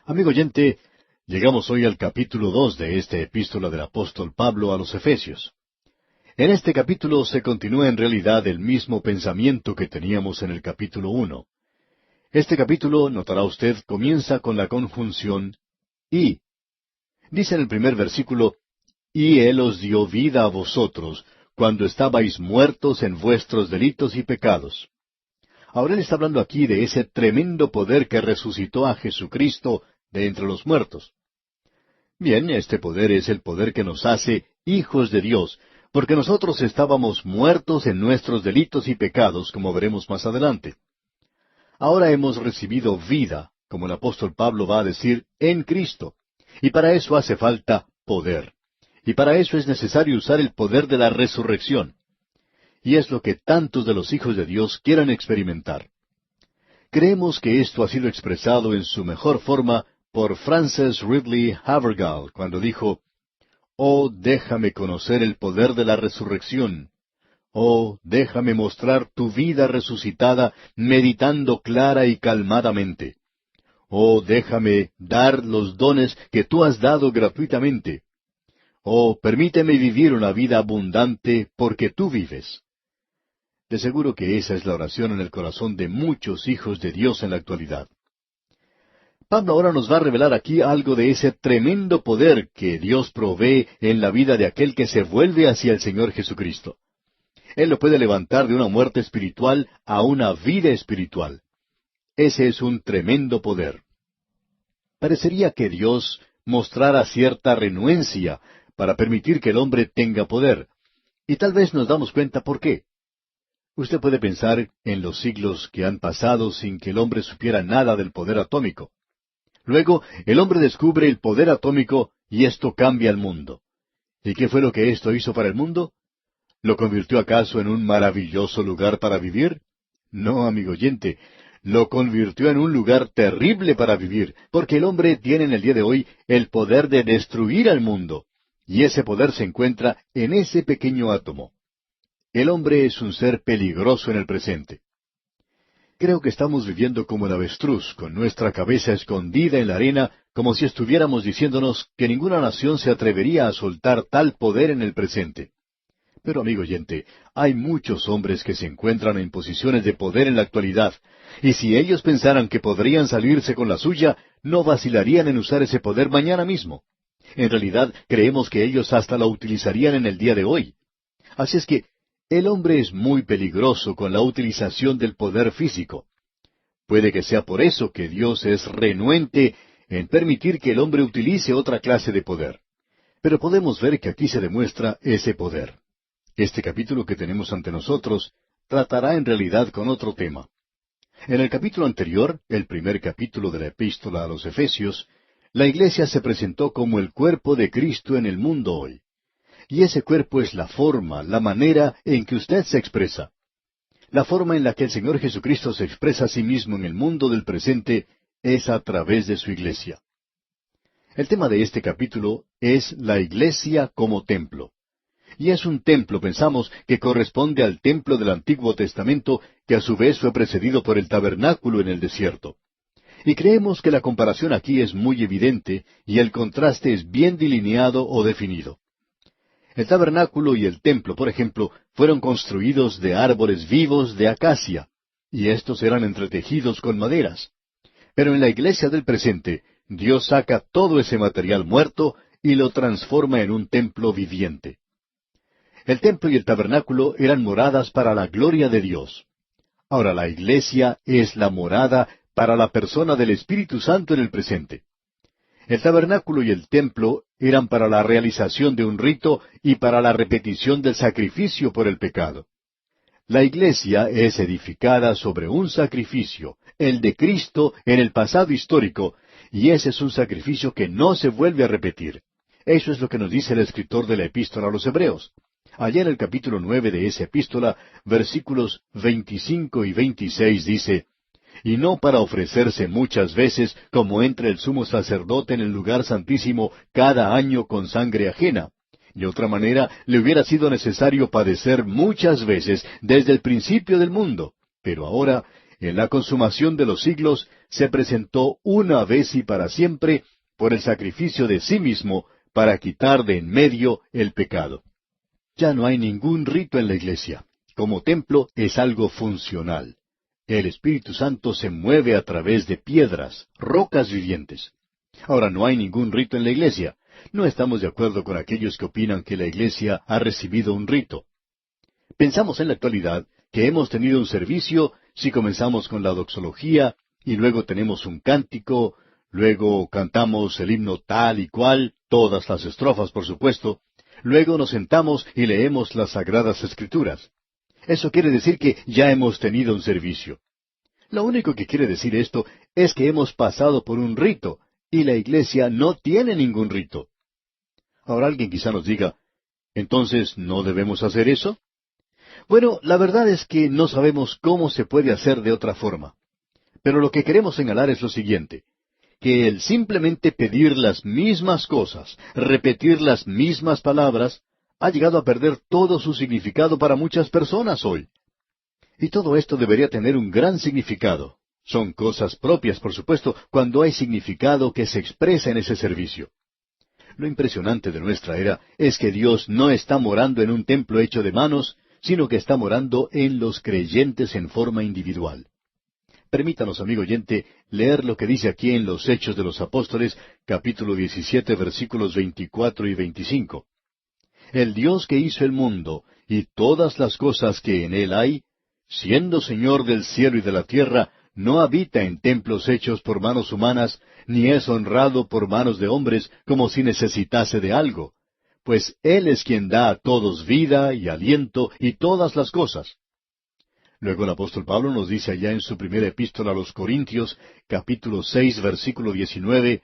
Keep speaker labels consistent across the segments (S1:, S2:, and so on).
S1: Amigo oyente, llegamos hoy al capítulo 2 de esta epístola del apóstol Pablo a los Efesios. En este capítulo se continúa en realidad el mismo pensamiento que teníamos en el capítulo 1. Este capítulo, notará usted, comienza con la conjunción y. Dice en el primer versículo, y Él os dio vida a vosotros, cuando estabais muertos en vuestros delitos y pecados. Ahora él está hablando aquí de ese tremendo poder que resucitó a Jesucristo de entre los muertos. Bien, este poder es el poder que nos hace hijos de Dios, porque nosotros estábamos muertos en nuestros delitos y pecados, como veremos más adelante. Ahora hemos recibido vida, como el apóstol Pablo va a decir, en Cristo. Y para eso hace falta poder. Y para eso es necesario usar el poder de la resurrección. Y es lo que tantos de los hijos de Dios quieran experimentar. Creemos que esto ha sido expresado en su mejor forma por Francis Ridley Havergal, cuando dijo, «Oh, déjame conocer el poder de la resurrección. Oh, déjame mostrar tu vida resucitada, meditando clara y calmadamente. Oh, déjame dar los dones que tú has dado gratuitamente. Oh, permíteme vivir una vida abundante porque tú vives». De seguro que esa es la oración en el corazón de muchos hijos de Dios en la actualidad. Pablo ahora nos va a revelar aquí algo de ese tremendo poder que Dios provee en la vida de aquel que se vuelve hacia el Señor Jesucristo. Él lo puede levantar de una muerte espiritual a una vida espiritual. Ese es un tremendo poder. Parecería que Dios mostrara cierta renuencia para permitir que el hombre tenga poder. Y tal vez nos damos cuenta por qué. Usted puede pensar en los siglos que han pasado sin que el hombre supiera nada del poder atómico. Luego, el hombre descubre el poder atómico y esto cambia el mundo. ¿Y qué fue lo que esto hizo para el mundo? ¿Lo convirtió acaso en un maravilloso lugar para vivir? No, amigo oyente, lo convirtió en un lugar terrible para vivir, porque el hombre tiene en el día de hoy el poder de destruir al mundo, y ese poder se encuentra en ese pequeño átomo. El hombre es un ser peligroso en el presente. Creo que estamos viviendo como el avestruz, con nuestra cabeza escondida en la arena, como si estuviéramos diciéndonos que ninguna nación se atrevería a soltar tal poder en el presente. Pero, amigo oyente, hay muchos hombres que se encuentran en posiciones de poder en la actualidad, y si ellos pensaran que podrían salirse con la suya, no vacilarían en usar ese poder mañana mismo. En realidad, creemos que ellos hasta lo utilizarían en el día de hoy. Así es que, el hombre es muy peligroso con la utilización del poder físico. Puede que sea por eso que Dios es renuente en permitir que el hombre utilice otra clase de poder. Pero podemos ver que aquí se demuestra ese poder. Este capítulo que tenemos ante nosotros tratará en realidad con otro tema. En el capítulo anterior, el primer capítulo de la epístola a los Efesios, la iglesia se presentó como el cuerpo de Cristo en el mundo hoy. Y ese cuerpo es la forma, la manera en que usted se expresa. La forma en la que el Señor Jesucristo se expresa a sí mismo en el mundo del presente es a través de su iglesia. El tema de este capítulo es la iglesia como templo. Y es un templo, pensamos, que corresponde al templo del Antiguo Testamento, que a su vez fue precedido por el tabernáculo en el desierto. Y creemos que la comparación aquí es muy evidente y el contraste es bien delineado o definido. El tabernáculo y el templo, por ejemplo, fueron construidos de árboles vivos de acacia, y estos eran entretejidos con maderas. Pero en la iglesia del presente, Dios saca todo ese material muerto y lo transforma en un templo viviente. El templo y el tabernáculo eran moradas para la gloria de Dios. Ahora la iglesia es la morada para la persona del Espíritu Santo en el presente. El tabernáculo y el templo eran para la realización de un rito y para la repetición del sacrificio por el pecado. La iglesia es edificada sobre un sacrificio, el de Cristo en el pasado histórico, y ese es un sacrificio que no se vuelve a repetir. Eso es lo que nos dice el escritor de la epístola a los Hebreos. Allá en el capítulo 9 de esa epístola, versículos 25 y 26 dice, y no para ofrecerse muchas veces, como entra el sumo sacerdote en el lugar santísimo cada año con sangre ajena. De otra manera, le hubiera sido necesario padecer muchas veces desde el principio del mundo. Pero ahora, en la consumación de los siglos, se presentó una vez y para siempre por el sacrificio de sí mismo para quitar de en medio el pecado. Ya no hay ningún rito en la iglesia. Como templo es algo funcional. El Espíritu Santo se mueve a través de piedras, rocas vivientes. Ahora no hay ningún rito en la iglesia. No estamos de acuerdo con aquellos que opinan que la iglesia ha recibido un rito. Pensamos en la actualidad que hemos tenido un servicio si comenzamos con la doxología y luego tenemos un cántico, luego cantamos el himno tal y cual, todas las estrofas por supuesto, luego nos sentamos y leemos las Sagradas Escrituras. Eso quiere decir que ya hemos tenido un servicio. Lo único que quiere decir esto es que hemos pasado por un rito, y la iglesia no tiene ningún rito. Ahora alguien quizá nos diga, ¿entonces no debemos hacer eso? Bueno, la verdad es que no sabemos cómo se puede hacer de otra forma. Pero lo que queremos señalar es lo siguiente, que el simplemente pedir las mismas cosas, repetir las mismas palabras, ha llegado a perder todo su significado para muchas personas hoy. Y todo esto debería tener un gran significado. Son cosas propias, por supuesto, cuando hay significado que se expresa en ese servicio. Lo impresionante de nuestra era es que Dios no está morando en un templo hecho de manos, sino que está morando en los creyentes en forma individual. Permítanos, amigo oyente, leer lo que dice aquí en los Hechos de los Apóstoles, capítulo 17, versículos 24 y 25. El Dios que hizo el mundo y todas las cosas que en él hay, siendo Señor del cielo y de la tierra, no habita en templos hechos por manos humanas, ni es honrado por manos de hombres como si necesitase de algo, pues Él es quien da a todos vida y aliento y todas las cosas. Luego el apóstol Pablo nos dice allá en su primera epístola a los Corintios, capítulo 6, versículo 19,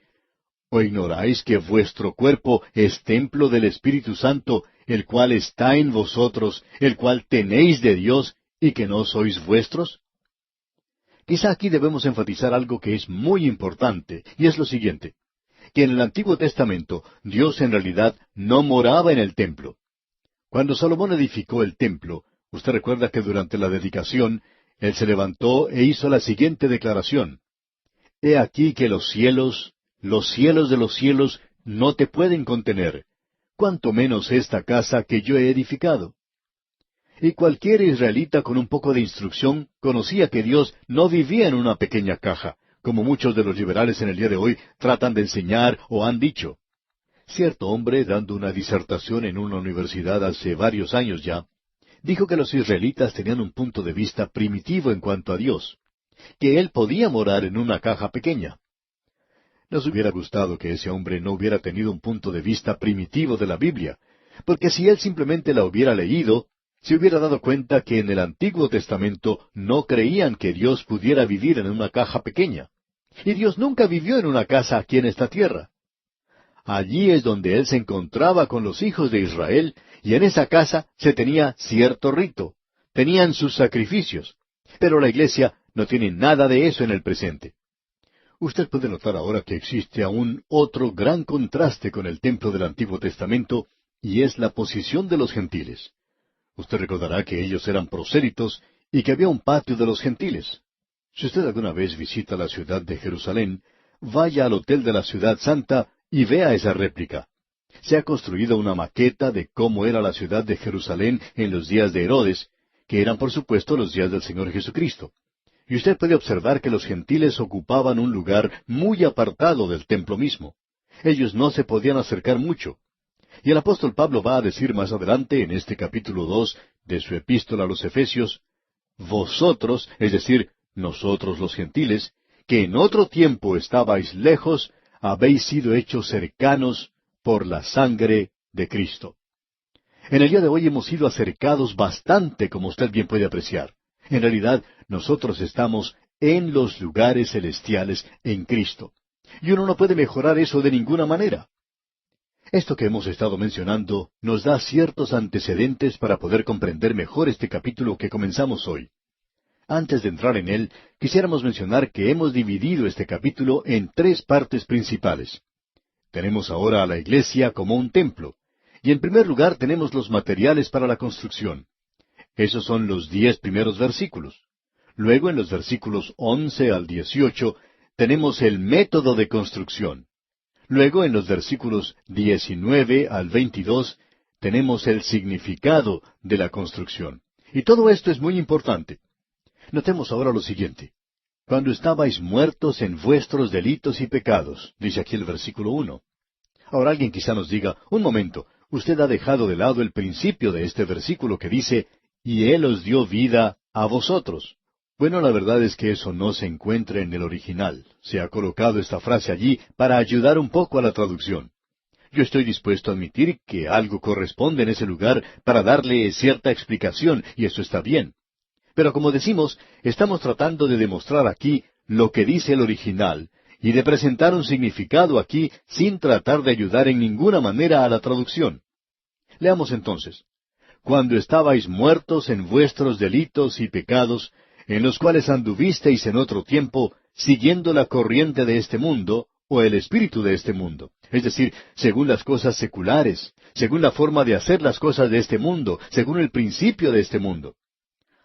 S1: ¿O ignoráis que vuestro cuerpo es templo del Espíritu Santo, el cual está en vosotros, el cual tenéis de Dios, y que no sois vuestros? Quizá aquí debemos enfatizar algo que es muy importante, y es lo siguiente, que en el Antiguo Testamento Dios en realidad no moraba en el templo. Cuando Salomón edificó el templo, usted recuerda que durante la dedicación, él se levantó e hizo la siguiente declaración. He aquí que los cielos de los cielos, no te pueden contener, cuanto menos esta casa que yo he edificado. Y cualquier israelita con un poco de instrucción conocía que Dios no vivía en una pequeña caja, como muchos de los liberales en el día de hoy tratan de enseñar o han dicho. Cierto hombre, dando una disertación en una universidad hace varios años ya, dijo que los israelitas tenían un punto de vista primitivo en cuanto a Dios, que Él podía morar en una caja pequeña. Nos hubiera gustado que ese hombre no hubiera tenido un punto de vista primitivo de la Biblia, porque si él simplemente la hubiera leído, se hubiera dado cuenta que en el Antiguo Testamento no creían que Dios pudiera vivir en una caja pequeña. Y Dios nunca vivió en una casa aquí en esta tierra. Allí es donde Él se encontraba con los hijos de Israel, y en esa casa se tenía cierto rito, tenían sus sacrificios. Pero la iglesia no tiene nada de eso en el presente. Usted puede notar ahora que existe aún otro gran contraste con el templo del Antiguo Testamento, y es la posición de los gentiles. Usted recordará que ellos eran prosélitos y que había un patio de los gentiles. Si usted alguna vez visita la ciudad de Jerusalén, vaya al Hotel de la Ciudad Santa y vea esa réplica. Se ha construido una maqueta de cómo era la ciudad de Jerusalén en los días de Herodes, que eran por supuesto los días del Señor Jesucristo. Y usted puede observar que los gentiles ocupaban un lugar muy apartado del templo mismo. Ellos no se podían acercar mucho. Y el apóstol Pablo va a decir más adelante, en este capítulo 2 de su epístola a los Efesios, vosotros, es decir, nosotros los gentiles, que en otro tiempo estabais lejos, habéis sido hechos cercanos por la sangre de Cristo. En el día de hoy hemos sido acercados bastante, como usted bien puede apreciar. En realidad, nosotros estamos en los lugares celestiales en Cristo. Y uno no puede mejorar eso de ninguna manera. Esto que hemos estado mencionando nos da ciertos antecedentes para poder comprender mejor este capítulo que comenzamos hoy. Antes de entrar en él, quisiéramos mencionar que hemos dividido este capítulo en tres partes principales. Tenemos ahora a la iglesia como un templo, y en primer lugar tenemos los materiales para la construcción. Esos son los 10 primeros versículos. Luego, en los versículos 11 al 18, tenemos el método de construcción. Luego, en los versículos 19 al 22, tenemos el significado de la construcción. Y todo esto es muy importante. Notemos ahora lo siguiente. Cuando estabais muertos en vuestros delitos y pecados, dice aquí el versículo 1. Ahora alguien quizá nos diga, un momento, usted ha dejado de lado el principio de este versículo que dice, y Él os dio vida a vosotros. Bueno, la verdad es que eso no se encuentra en el original. Se ha colocado esta frase allí para ayudar un poco a la traducción. Yo estoy dispuesto a admitir que algo corresponde en ese lugar para darle cierta explicación, y eso está bien. Pero como decimos, estamos tratando de demostrar aquí lo que dice el original, y de presentar un significado aquí sin tratar de ayudar en ninguna manera a la traducción. Leamos entonces. Cuando estabais muertos en vuestros delitos y pecados, en los cuales anduvisteis en otro tiempo, siguiendo la corriente de este mundo, o el espíritu de este mundo, es decir, según las cosas seculares, según la forma de hacer las cosas de este mundo, según el principio de este mundo.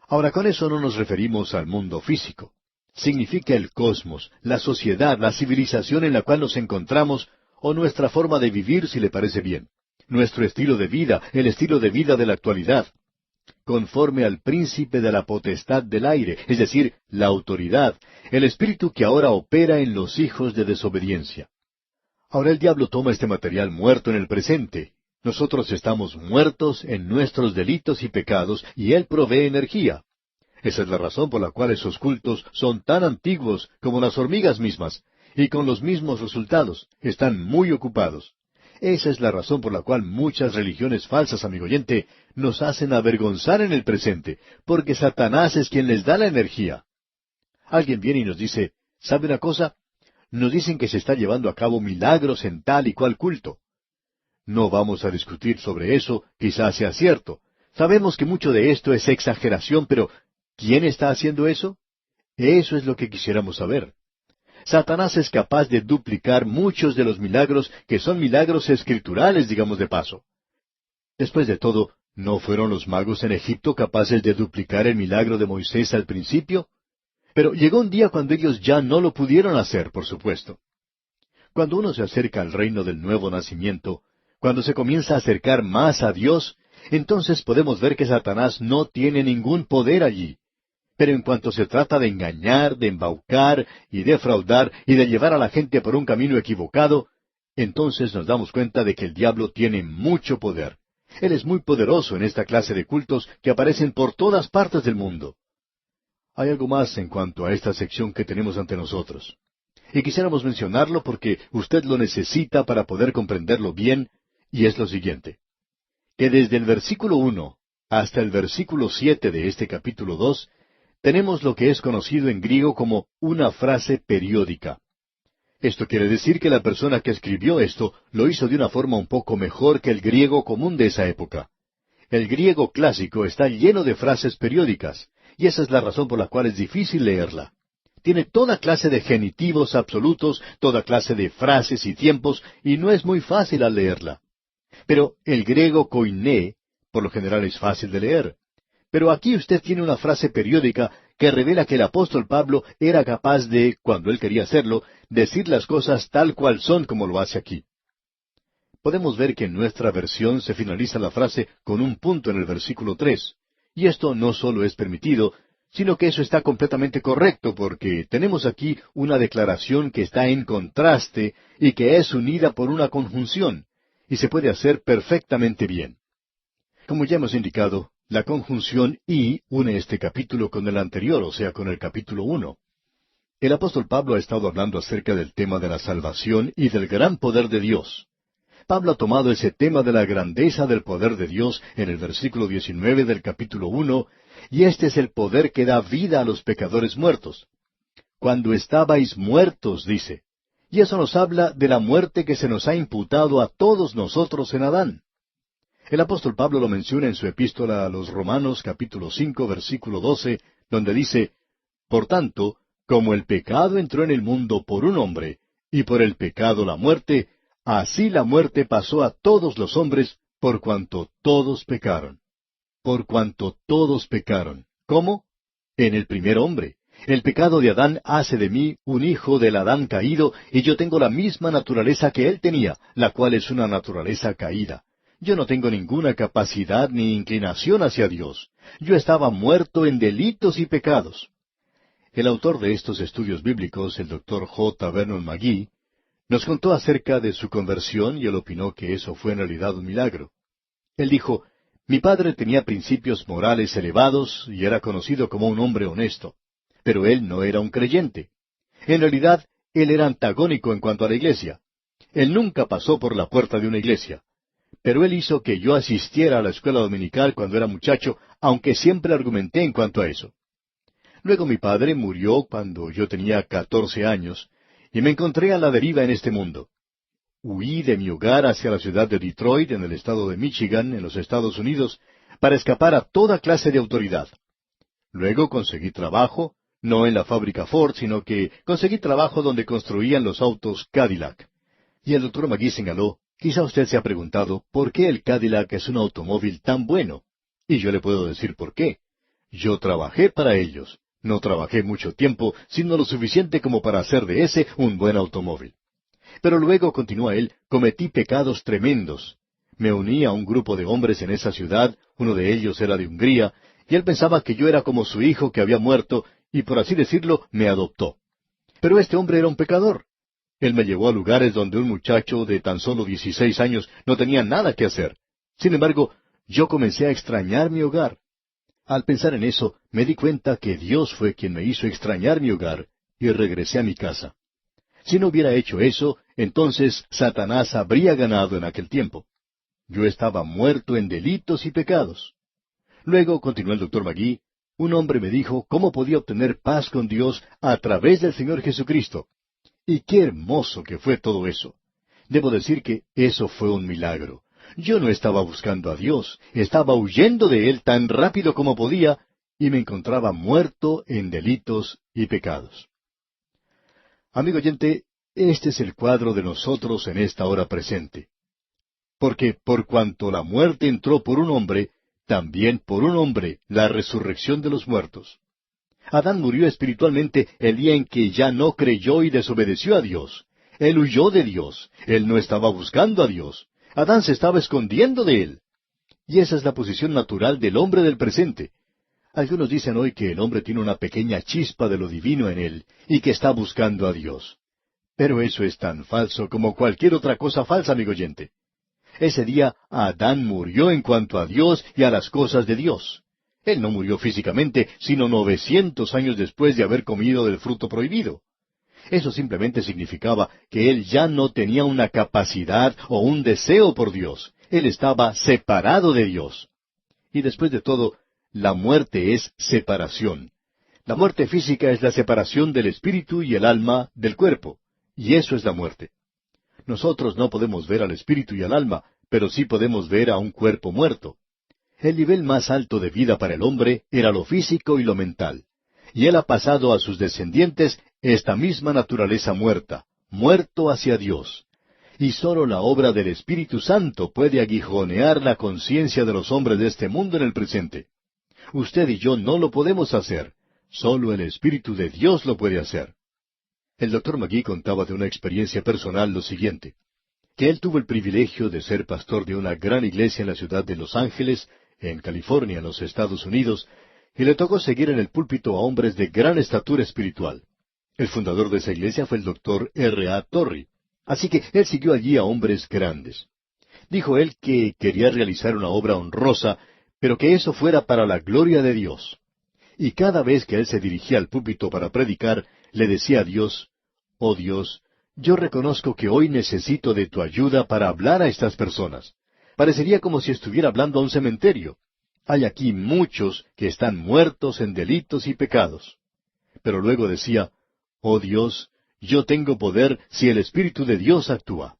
S1: Ahora, con eso no nos referimos al mundo físico. Significa el cosmos, la sociedad, la civilización en la cual nos encontramos, o nuestra forma de vivir, si le parece bien. Nuestro estilo de vida, el estilo de vida de la actualidad. Conforme al príncipe de la potestad del aire, es decir, la autoridad, el espíritu que ahora opera en los hijos de desobediencia. Ahora el diablo toma este material muerto en el presente. Nosotros estamos muertos en nuestros delitos y pecados, y él provee energía. Esa es la razón por la cual esos cultos son tan antiguos como las hormigas mismas, y con los mismos resultados. Están muy ocupados. Esa es la razón por la cual muchas religiones falsas, amigo oyente, nos hacen avergonzar en el presente, porque Satanás es quien les da la energía. Alguien viene y nos dice, ¿sabe una cosa? Nos dicen que se está llevando a cabo milagros en tal y cual culto. No vamos a discutir sobre eso, quizás sea cierto. Sabemos que mucho de esto es exageración, pero ¿quién está haciendo eso? Eso es lo que quisiéramos saber. Satanás es capaz de duplicar muchos de los milagros que son milagros escriturales, digamos de paso. Después de todo, ¿no fueron los magos en Egipto capaces de duplicar el milagro de Moisés al principio? Pero llegó un día cuando ellos ya no lo pudieron hacer, por supuesto. Cuando uno se acerca al reino del nuevo nacimiento, cuando se comienza a acercar más a Dios, entonces podemos ver que Satanás no tiene ningún poder allí. Pero en cuanto se trata de engañar, de embaucar y defraudar y de llevar a la gente por un camino equivocado, entonces nos damos cuenta de que el diablo tiene mucho poder. Él es muy poderoso en esta clase de cultos que aparecen por todas partes del mundo. Hay algo más en cuanto a esta sección que tenemos ante nosotros. Y quisiéramos mencionarlo porque usted lo necesita para poder comprenderlo bien, y es lo siguiente. Que desde el versículo 1 hasta el versículo 7 de este capítulo 2, tenemos lo que es conocido en griego como una frase periódica. Esto quiere decir que la persona que escribió esto lo hizo de una forma un poco mejor que el griego común de esa época. El griego clásico está lleno de frases periódicas, y esa es la razón por la cual es difícil leerla. Tiene toda clase de genitivos absolutos, toda clase de frases y tiempos, y no es muy fácil al leerla. Pero el griego koiné, por lo general es fácil de leer. Pero aquí usted tiene una frase periódica que revela que el apóstol Pablo era capaz de, cuando él quería hacerlo, decir las cosas tal cual son como lo hace aquí. Podemos ver que en nuestra versión se finaliza la frase con un punto en el versículo 3. Y esto no solo es permitido, sino que eso está completamente correcto, porque tenemos aquí una declaración que está en contraste y que es unida por una conjunción, y se puede hacer perfectamente bien. Como ya hemos indicado, la conjunción y une este capítulo con el anterior, o sea, con el capítulo 1. El apóstol Pablo ha estado hablando acerca del tema de la salvación y del gran poder de Dios. Pablo ha tomado ese tema de la grandeza del poder de Dios en el versículo 19 del capítulo 1, y este es el poder que da vida a los pecadores muertos. Cuando estabais muertos, dice. Y eso nos habla de la muerte que se nos ha imputado a todos nosotros en Adán. El apóstol Pablo lo menciona en su epístola a los Romanos capítulo 5 versículo 12, donde dice, Por tanto, como el pecado entró en el mundo por un hombre, y por el pecado la muerte, así la muerte pasó a todos los hombres, por cuanto todos pecaron. Por cuanto todos pecaron. ¿Cómo? En el primer hombre. El pecado de Adán hace de mí un hijo del Adán caído, y yo tengo la misma naturaleza que él tenía, la cual es una naturaleza caída. Yo no tengo ninguna capacidad ni inclinación hacia Dios. Yo estaba muerto en delitos y pecados. El autor de estos estudios bíblicos, el Dr. J. Vernon McGee, nos contó acerca de su conversión y él opinó que eso fue en realidad un milagro. Él dijo, mi padre tenía principios morales elevados y era conocido como un hombre honesto, pero él no era un creyente. En realidad, él era antagónico en cuanto a la iglesia. Él nunca pasó por la puerta de una iglesia. Pero él hizo que yo asistiera a la escuela dominical cuando era muchacho, aunque siempre argumenté en cuanto a eso. Luego mi padre murió cuando yo tenía 14 años, y me encontré a la deriva en este mundo. Huí de mi hogar hacia la ciudad de Detroit, en el estado de Michigan, en los Estados Unidos, para escapar a toda clase de autoridad. Luego conseguí trabajo, no en la fábrica Ford, sino que conseguí trabajo donde construían los autos Cadillac. Y el Dr. McGee señaló, quizá usted se ha preguntado, ¿por qué el Cadillac es un automóvil tan bueno? Y yo le puedo decir por qué. Yo trabajé para ellos. No trabajé mucho tiempo, sino lo suficiente como para hacer de ese un buen automóvil. Pero luego, continúa él, cometí pecados tremendos. Me uní a un grupo de hombres en esa ciudad, uno de ellos era de Hungría, y él pensaba que yo era como su hijo que había muerto, y por así decirlo, me adoptó. Pero este hombre era un pecador. Él me llevó a lugares donde un muchacho de tan solo 16 años no tenía nada que hacer. Sin embargo, yo comencé a extrañar mi hogar. Al pensar en eso, me di cuenta que Dios fue quien me hizo extrañar mi hogar, y regresé a mi casa. Si no hubiera hecho eso, entonces Satanás habría ganado en aquel tiempo. Yo estaba muerto en delitos y pecados. Luego, continuó el Dr. McGee, un hombre me dijo cómo podía obtener paz con Dios a través del Señor Jesucristo. Y qué hermoso que fue todo eso. Debo decir que eso fue un milagro. Yo no estaba buscando a Dios, estaba huyendo de Él tan rápido como podía, y me encontraba muerto en delitos y pecados. Amigo oyente, este es el cuadro de nosotros en esta hora presente. Porque por cuanto la muerte entró por un hombre, también por un hombre la resurrección de los muertos. Adán murió espiritualmente el día en que ya no creyó y desobedeció a Dios. Él huyó de Dios. Él no estaba buscando a Dios. Adán se estaba escondiendo de Él. Y esa es la posición natural del hombre del presente. Algunos dicen hoy que el hombre tiene una pequeña chispa de lo divino en él y que está buscando a Dios. Pero eso es tan falso como cualquier otra cosa falsa, amigo oyente. Ese día Adán murió en cuanto a Dios y a las cosas de Dios. Él no murió físicamente, sino 900 años después de haber comido del fruto prohibido. Eso simplemente significaba que él ya no tenía una capacidad o un deseo por Dios. Él estaba separado de Dios. Y después de todo, la muerte es separación. La muerte física es la separación del espíritu y el alma del cuerpo. Y eso es la muerte. Nosotros no podemos ver al espíritu y al alma, pero sí podemos ver a un cuerpo muerto. El nivel más alto de vida para el hombre era lo físico y lo mental. Y él ha pasado a sus descendientes esta misma naturaleza muerta, muerto hacia Dios. Y sólo la obra del Espíritu Santo puede aguijonear la conciencia de los hombres de este mundo en el presente. Usted y yo no lo podemos hacer. Solo el Espíritu de Dios lo puede hacer. El Dr. McGee contaba de una experiencia personal lo siguiente, que él tuvo el privilegio de ser pastor de una gran iglesia en la ciudad de Los Ángeles, en California, en los Estados Unidos, y le tocó seguir en el púlpito a hombres de gran estatura espiritual. El fundador de esa iglesia fue el Dr. R. A. Torrey. Así que él siguió allí a hombres grandes. Dijo él que quería realizar una obra honrosa, pero que eso fuera para la gloria de Dios. Y cada vez que él se dirigía al púlpito para predicar, le decía a Dios, «Oh Dios, yo reconozco que hoy necesito de tu ayuda para hablar a estas personas. Parecería como si estuviera hablando a un cementerio. Hay aquí muchos que están muertos en delitos y pecados». Pero luego decía, «Oh Dios, yo tengo poder si el Espíritu de Dios actúa».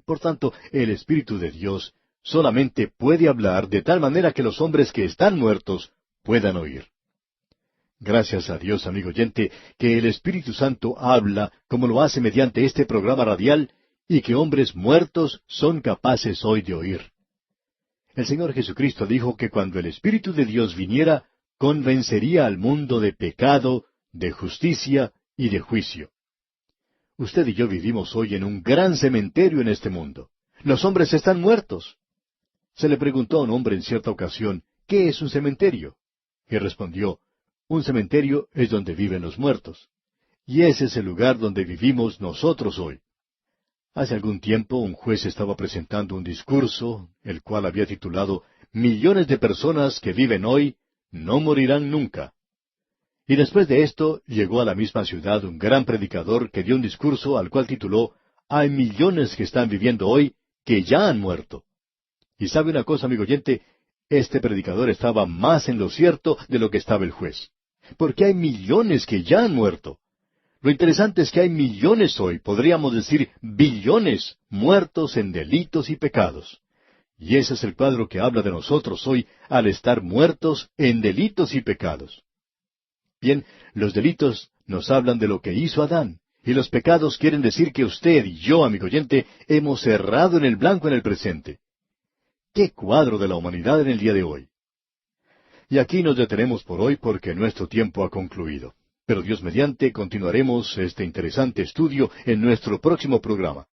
S1: Por tanto, el Espíritu de Dios solamente puede hablar de tal manera que los hombres que están muertos puedan oír. Gracias a Dios, amigo oyente, que el Espíritu Santo habla como lo hace mediante este programa radial y que hombres muertos son capaces hoy de oír. El Señor Jesucristo dijo que cuando el Espíritu de Dios viniera, convencería al mundo de pecado, de justicia y de juicio. Usted y yo vivimos hoy en un gran cementerio en este mundo. Los hombres están muertos. Se le preguntó a un hombre en cierta ocasión, ¿qué es un cementerio? Y respondió, un cementerio es donde viven los muertos. Y ese es el lugar donde vivimos nosotros hoy. Hace algún tiempo un juez estaba presentando un discurso, el cual había titulado Millones de personas que viven hoy no morirán nunca. Y después de esto llegó a la misma ciudad un gran predicador que dio un discurso al cual tituló Hay millones que están viviendo hoy que ya han muerto. Y sabe una cosa, amigo oyente, este predicador estaba más en lo cierto de lo que estaba el juez. Porque hay millones que ya han muerto. Lo interesante es que hay millones hoy, podríamos decir billones, muertos en delitos y pecados. Y ese es el cuadro que habla de nosotros hoy al estar muertos en delitos y pecados. Bien, los delitos nos hablan de lo que hizo Adán, y los pecados quieren decir que usted y yo, amigo oyente, hemos errado en el blanco en el presente. ¡Qué cuadro de la humanidad en el día de hoy! Y aquí nos detenemos por hoy porque nuestro tiempo ha concluido. Pero Dios mediante continuaremos este interesante estudio en nuestro próximo programa.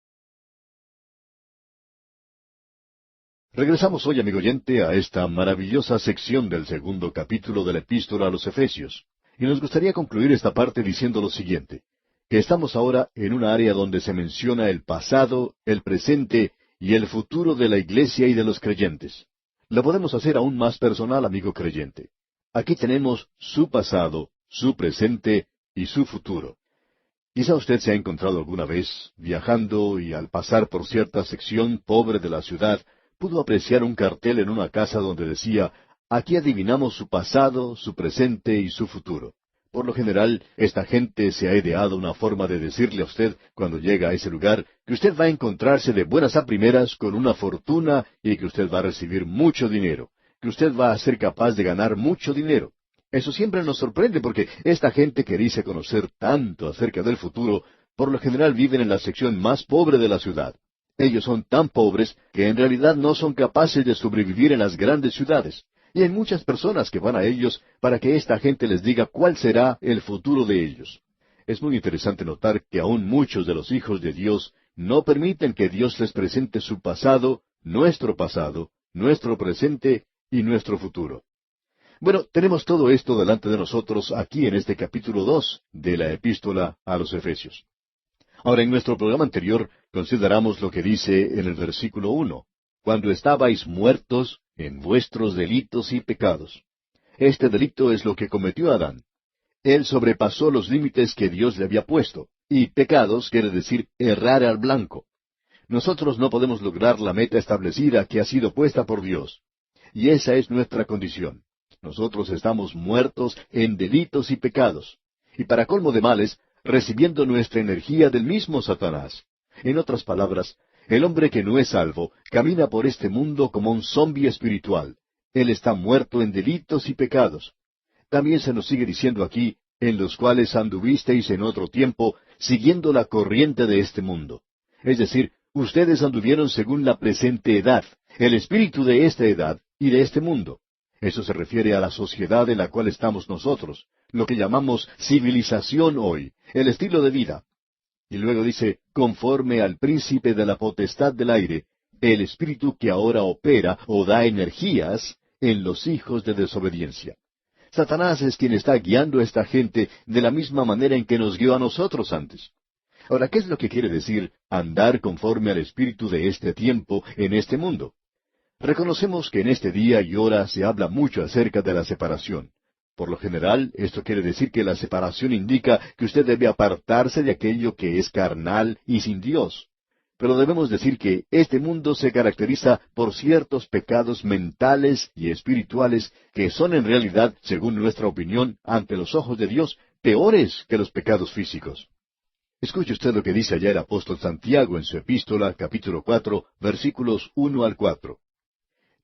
S1: Regresamos hoy, amigo oyente, a esta maravillosa sección del segundo capítulo de la Epístola a los Efesios. Y nos gustaría concluir esta parte diciendo lo siguiente, que estamos ahora en un área donde se menciona el pasado, el presente y el futuro de la Iglesia y de los creyentes. Lo podemos hacer aún más personal, amigo creyente. Aquí tenemos su pasado, su presente y su futuro. Quizá usted se ha encontrado alguna vez viajando y al pasar por cierta sección pobre de la ciudad, pudo apreciar un cartel en una casa donde decía, aquí adivinamos su pasado, su presente y su futuro. Por lo general, esta gente se ha ideado una forma de decirle a usted, cuando llega a ese lugar, que usted va a encontrarse de buenas a primeras con una fortuna y que usted va a recibir mucho dinero, que usted va a ser capaz de ganar mucho dinero. Eso siempre nos sorprende porque esta gente que dice conocer tanto acerca del futuro, por lo general viven en la sección más pobre de la ciudad. Ellos son tan pobres que en realidad no son capaces de sobrevivir en las grandes ciudades. Y hay muchas personas que van a ellos para que esta gente les diga cuál será el futuro de ellos. Es muy interesante notar que aún muchos de los hijos de Dios no permiten que Dios les presente su pasado, nuestro presente y nuestro futuro. Bueno, tenemos todo esto delante de nosotros aquí en este capítulo 2 de la Epístola a los Efesios. Ahora, en nuestro programa anterior consideramos lo que dice en el versículo 1, cuando estabais muertos en vuestros delitos y pecados. Este delito es lo que cometió Adán. Él sobrepasó los límites que Dios le había puesto, y pecados quiere decir errar al blanco. Nosotros no podemos lograr la meta establecida que ha sido puesta por Dios. Y esa es nuestra condición. Nosotros estamos muertos en delitos y pecados. Y para colmo de males, recibiendo nuestra energía del mismo Satanás. En otras palabras, el hombre que no es salvo camina por este mundo como un zombi espiritual. Él está muerto en delitos y pecados. También se nos sigue diciendo aquí, en los cuales anduvisteis en otro tiempo, siguiendo la corriente de este mundo. Es decir, ustedes anduvieron según la presente edad, el espíritu de esta edad y de este mundo. Eso se refiere a la sociedad en la cual estamos nosotros, lo que llamamos civilización hoy, el estilo de vida. Y luego dice, conforme al príncipe de la potestad del aire, el espíritu que ahora opera o da energías en los hijos de desobediencia. Satanás es quien está guiando a esta gente de la misma manera en que nos guió a nosotros antes. Ahora, ¿qué es lo que quiere decir andar conforme al espíritu de este tiempo en este mundo? Reconocemos que en este día y hora se habla mucho acerca de la separación. Por lo general, esto quiere decir que la separación indica que usted debe apartarse de aquello que es carnal y sin Dios. Pero debemos decir que este mundo se caracteriza por ciertos pecados mentales y espirituales que son en realidad, según nuestra opinión, ante los ojos de Dios, peores que los pecados físicos. Escuche usted lo que dice allá el apóstol Santiago en su epístola, capítulo 4, versículos 1 al 4.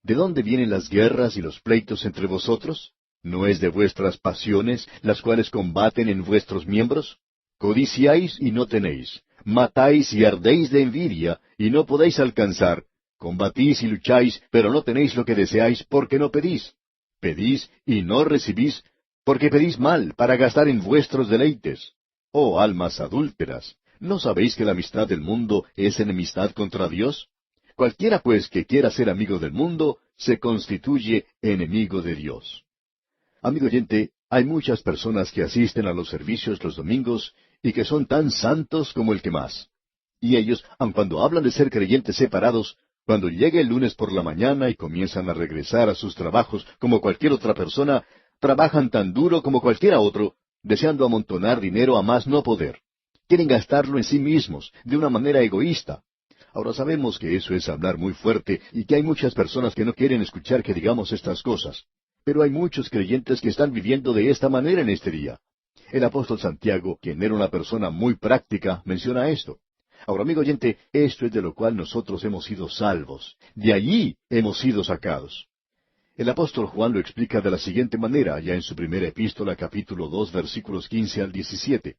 S1: ¿De dónde vienen las guerras y los pleitos entre vosotros? ¿No es de vuestras pasiones, las cuales combaten en vuestros miembros? Codiciáis y no tenéis, matáis y ardéis de envidia, y no podéis alcanzar, combatís y lucháis, pero no tenéis lo que deseáis porque no pedís. Pedís y no recibís, porque pedís mal para gastar en vuestros deleites. Oh almas adúlteras, ¿no sabéis que la amistad del mundo es enemistad contra Dios? Cualquiera pues que quiera ser amigo del mundo, se constituye enemigo de Dios. Amigo oyente, hay muchas personas que asisten a los servicios los domingos y que son tan santos como el que más. Y ellos, aun cuando hablan de ser creyentes separados, cuando llega el lunes por la mañana y comienzan a regresar a sus trabajos como cualquier otra persona, trabajan tan duro como cualquiera otro, deseando amontonar dinero a más no poder. Quieren gastarlo en sí mismos, de una manera egoísta. Ahora sabemos que eso es hablar muy fuerte y que hay muchas personas que no quieren escuchar que digamos estas cosas. Pero hay muchos creyentes que están viviendo de esta manera en este día. El apóstol Santiago, quien era una persona muy práctica, menciona esto. Ahora, amigo oyente, esto es de lo cual nosotros hemos sido salvos. De allí hemos sido sacados. El apóstol Juan lo explica de la siguiente manera, ya en su primera epístola, capítulo 2, versículos 15 al 17.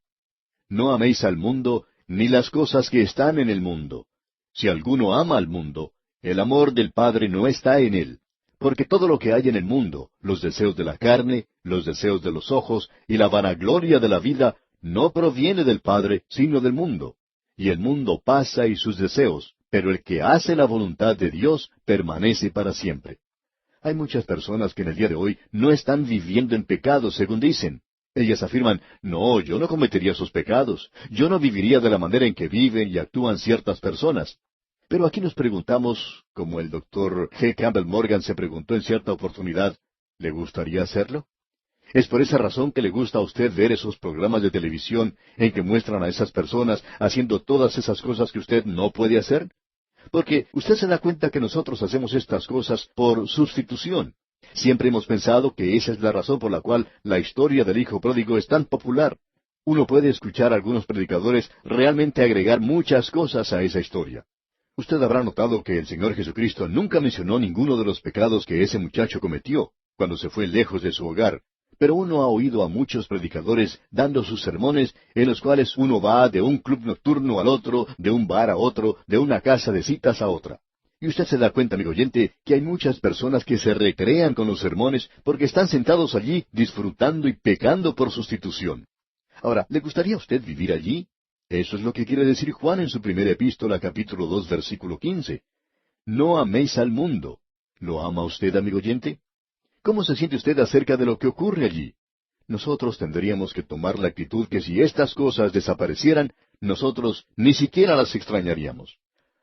S1: No améis al mundo, ni las cosas que están en el mundo. Si alguno ama al mundo, el amor del Padre no está en él. Porque todo lo que hay en el mundo, los deseos de la carne, los deseos de los ojos y la vanagloria de la vida, no proviene del Padre, sino del mundo. Y el mundo pasa y sus deseos, pero el que hace la voluntad de Dios permanece para siempre. Hay muchas personas que en el día de hoy no están viviendo en pecado, según dicen. Ellas afirman, no, yo no cometería esos pecados, yo no viviría de la manera en que viven y actúan ciertas personas. Pero aquí nos preguntamos, como el doctor G. Campbell Morgan se preguntó en cierta oportunidad, ¿le gustaría hacerlo? ¿Es por esa razón que le gusta a usted ver esos programas de televisión en que muestran a esas personas haciendo todas esas cosas que usted no puede hacer? Porque usted se da cuenta que nosotros hacemos estas cosas por sustitución. Siempre hemos pensado que esa es la razón por la cual la historia del Hijo Pródigo es tan popular. Uno puede escuchar a algunos predicadores realmente agregar muchas cosas a esa historia. Usted habrá notado que el Señor Jesucristo nunca mencionó ninguno de los pecados que ese muchacho cometió cuando se fue lejos de su hogar. Pero uno ha oído a muchos predicadores dando sus sermones en los cuales uno va de un club nocturno al otro, de un bar a otro, de una casa de citas a otra. Y usted se da cuenta, amigo oyente, que hay muchas personas que se recrean con los sermones porque están sentados allí disfrutando y pecando por sustitución. Ahora, ¿le gustaría a usted vivir allí? Eso es lo que quiere decir Juan en su primera epístola, capítulo 2, versículo 15. No améis al mundo. ¿Lo ama usted, amigo oyente? ¿Cómo se siente usted acerca de lo que ocurre allí? Nosotros tendríamos que tomar la actitud que si estas cosas desaparecieran, nosotros ni siquiera las extrañaríamos.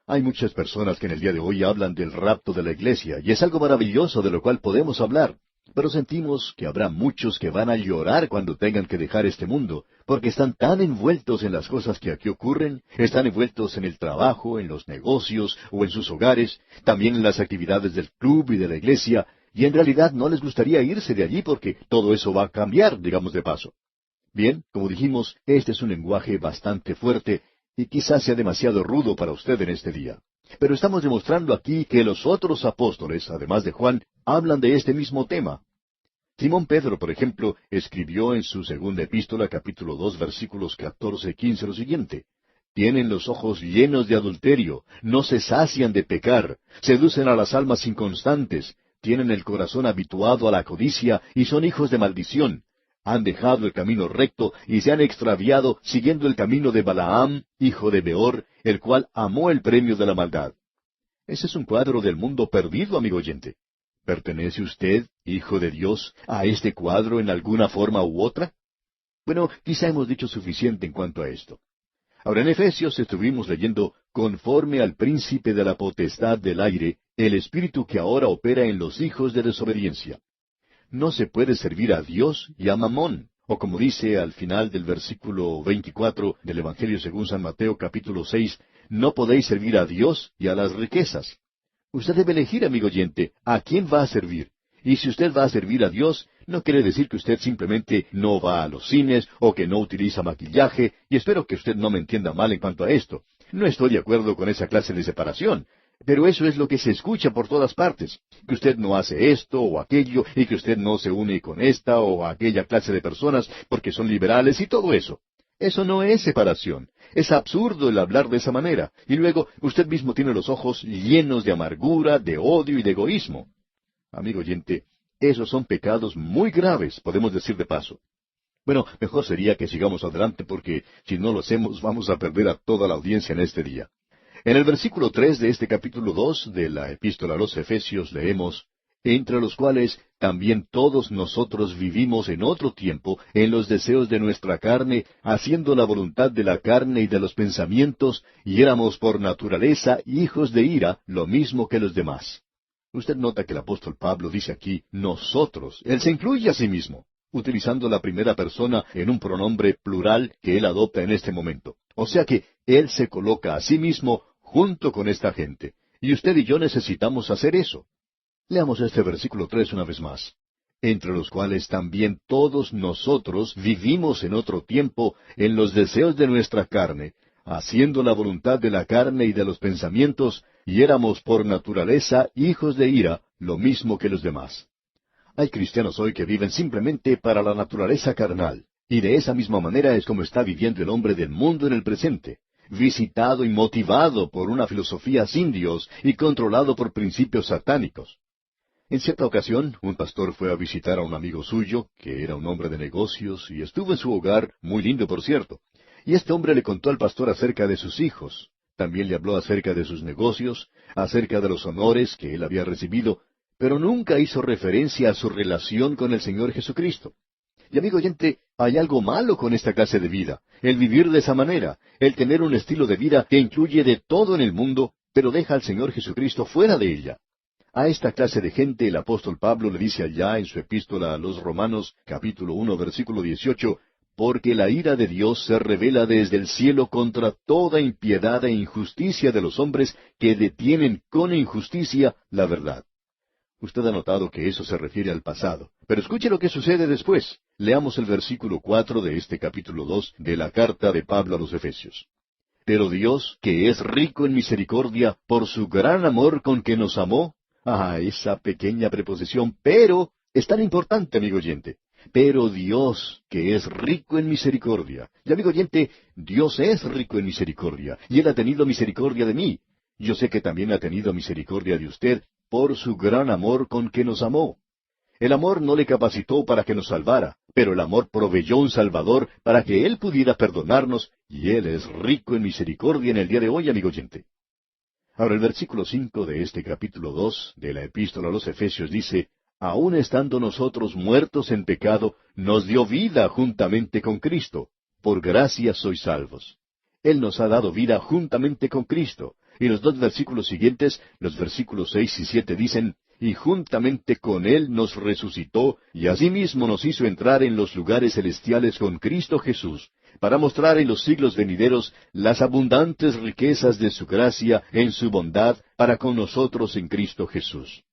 S1: Hay muchas personas que en el día de hoy hablan del rapto de la iglesia, y es algo maravilloso de lo cual podemos hablar. Pero sentimos que habrá muchos que van a llorar cuando tengan que dejar este mundo, porque están tan envueltos en las cosas que aquí ocurren, están envueltos en el trabajo, en los negocios o en sus hogares, también en las actividades del club y de la iglesia, y en realidad no les gustaría irse de allí porque todo eso va a cambiar, digamos de paso. Bien, como dijimos, este es un lenguaje bastante fuerte y quizás sea demasiado rudo para usted en este día. Pero estamos demostrando aquí que los otros apóstoles, además de Juan, hablan de este mismo tema. Simón Pedro, por ejemplo, escribió en su segunda epístola, capítulo 2, versículos 14 y 15 lo siguiente. Tienen los ojos llenos de adulterio, no se sacian de pecar, seducen a las almas inconstantes, tienen el corazón habituado a la codicia y son hijos de maldición. Han dejado el camino recto y se han extraviado siguiendo el camino de Balaam, hijo de Beor, el cual amó el premio de la maldad. Ese es un cuadro del mundo perdido, amigo oyente. ¿Pertenece usted, hijo de Dios, a este cuadro en alguna forma u otra? Bueno, quizá hemos dicho suficiente en cuanto a esto. Ahora en Efesios estuvimos leyendo, conforme al príncipe de la potestad del aire, el espíritu que ahora opera en los hijos de desobediencia. No se puede servir a Dios y a Mamón, o como dice al final del versículo 24 del Evangelio según San Mateo capítulo 6, no podéis servir a Dios y a las riquezas. Usted debe elegir, amigo oyente, a quién va a servir. Y si usted va a servir a Dios, no quiere decir que usted simplemente no va a los cines o que no utiliza maquillaje, y espero que usted no me entienda mal en cuanto a esto. No estoy de acuerdo con esa clase de separación. Pero eso es lo que se escucha por todas partes, que usted no hace esto o aquello, y que usted no se une con esta o aquella clase de personas porque son liberales y todo eso. Eso no es separación. Es absurdo el hablar de esa manera. Y luego usted mismo tiene los ojos llenos de amargura, de odio y de egoísmo. Amigo oyente, Esos son pecados muy graves, podemos decir de paso. Bueno, mejor sería que sigamos adelante porque si no lo hacemos vamos a perder a toda la audiencia en este día. En el versículo 3 de este capítulo 2 de la Epístola a los Efesios leemos, entre los cuales también todos nosotros vivimos en otro tiempo en los deseos de nuestra carne, haciendo la voluntad de la carne y de los pensamientos, y éramos por naturaleza hijos de ira, lo mismo que los demás. Usted nota que el apóstol Pablo dice aquí nosotros. Él se incluye a sí mismo, utilizando la primera persona en un pronombre plural que él adopta en este momento. O sea que él se coloca a sí mismo junto con esta gente. Y usted y yo necesitamos hacer eso. Leamos este versículo 3 una vez más. Entre los cuales también todos nosotros vivimos en otro tiempo en los deseos de nuestra carne, haciendo la voluntad de la carne y de los pensamientos, y éramos por naturaleza hijos de ira, lo mismo que los demás. Hay cristianos hoy que viven simplemente para la naturaleza carnal, y de esa misma manera es como está viviendo el hombre del mundo en el presente, visitado y motivado por una filosofía sin Dios y controlado por principios satánicos. En cierta ocasión, un pastor fue a visitar a un amigo suyo, que era un hombre de negocios, y estuvo en su hogar, muy lindo por cierto. Y este hombre le contó al pastor acerca de sus hijos. También le habló acerca de sus negocios, acerca de los honores que él había recibido, pero nunca hizo referencia a su relación con el Señor Jesucristo. Y amigo oyente, hay algo malo con esta clase de vida, el vivir de esa manera, el tener un estilo de vida que incluye de todo en el mundo, pero deja al Señor Jesucristo fuera de ella. A esta clase de gente el apóstol Pablo le dice allá en su epístola a los Romanos, capítulo 1, versículo 18, porque la ira de Dios se revela desde el cielo contra toda impiedad e injusticia de los hombres que detienen con injusticia la verdad. Usted ha notado que eso se refiere al pasado. Pero escuche lo que sucede después. Leamos el versículo 4 de este capítulo 2 de la carta de Pablo a los Efesios. Pero Dios, que es rico en misericordia, por su gran amor con que nos amó. Esa pequeña preposición, pero, es tan importante, amigo oyente. Pero Dios, que es rico en misericordia. Y amigo oyente, Dios es rico en misericordia, y Él ha tenido misericordia de mí. Yo sé que también ha tenido misericordia de usted, por su gran amor con que nos amó. El amor no le capacitó para que nos salvara, pero el amor proveyó un Salvador para que Él pudiera perdonarnos, y Él es rico en misericordia en el día de hoy, amigo oyente. Ahora el versículo 5 de este capítulo 2 de la Epístola a los Efesios dice, aun estando nosotros muertos en pecado, nos dio vida juntamente con Cristo. Por gracia sois salvos. Él nos ha dado vida juntamente con Cristo. Y los dos versículos siguientes, los versículos 6 y 7 dicen, y juntamente con Él nos resucitó, y asimismo nos hizo entrar en los lugares celestiales con Cristo Jesús, para mostrar en los siglos venideros las abundantes riquezas de su gracia en su bondad para con nosotros en Cristo Jesús.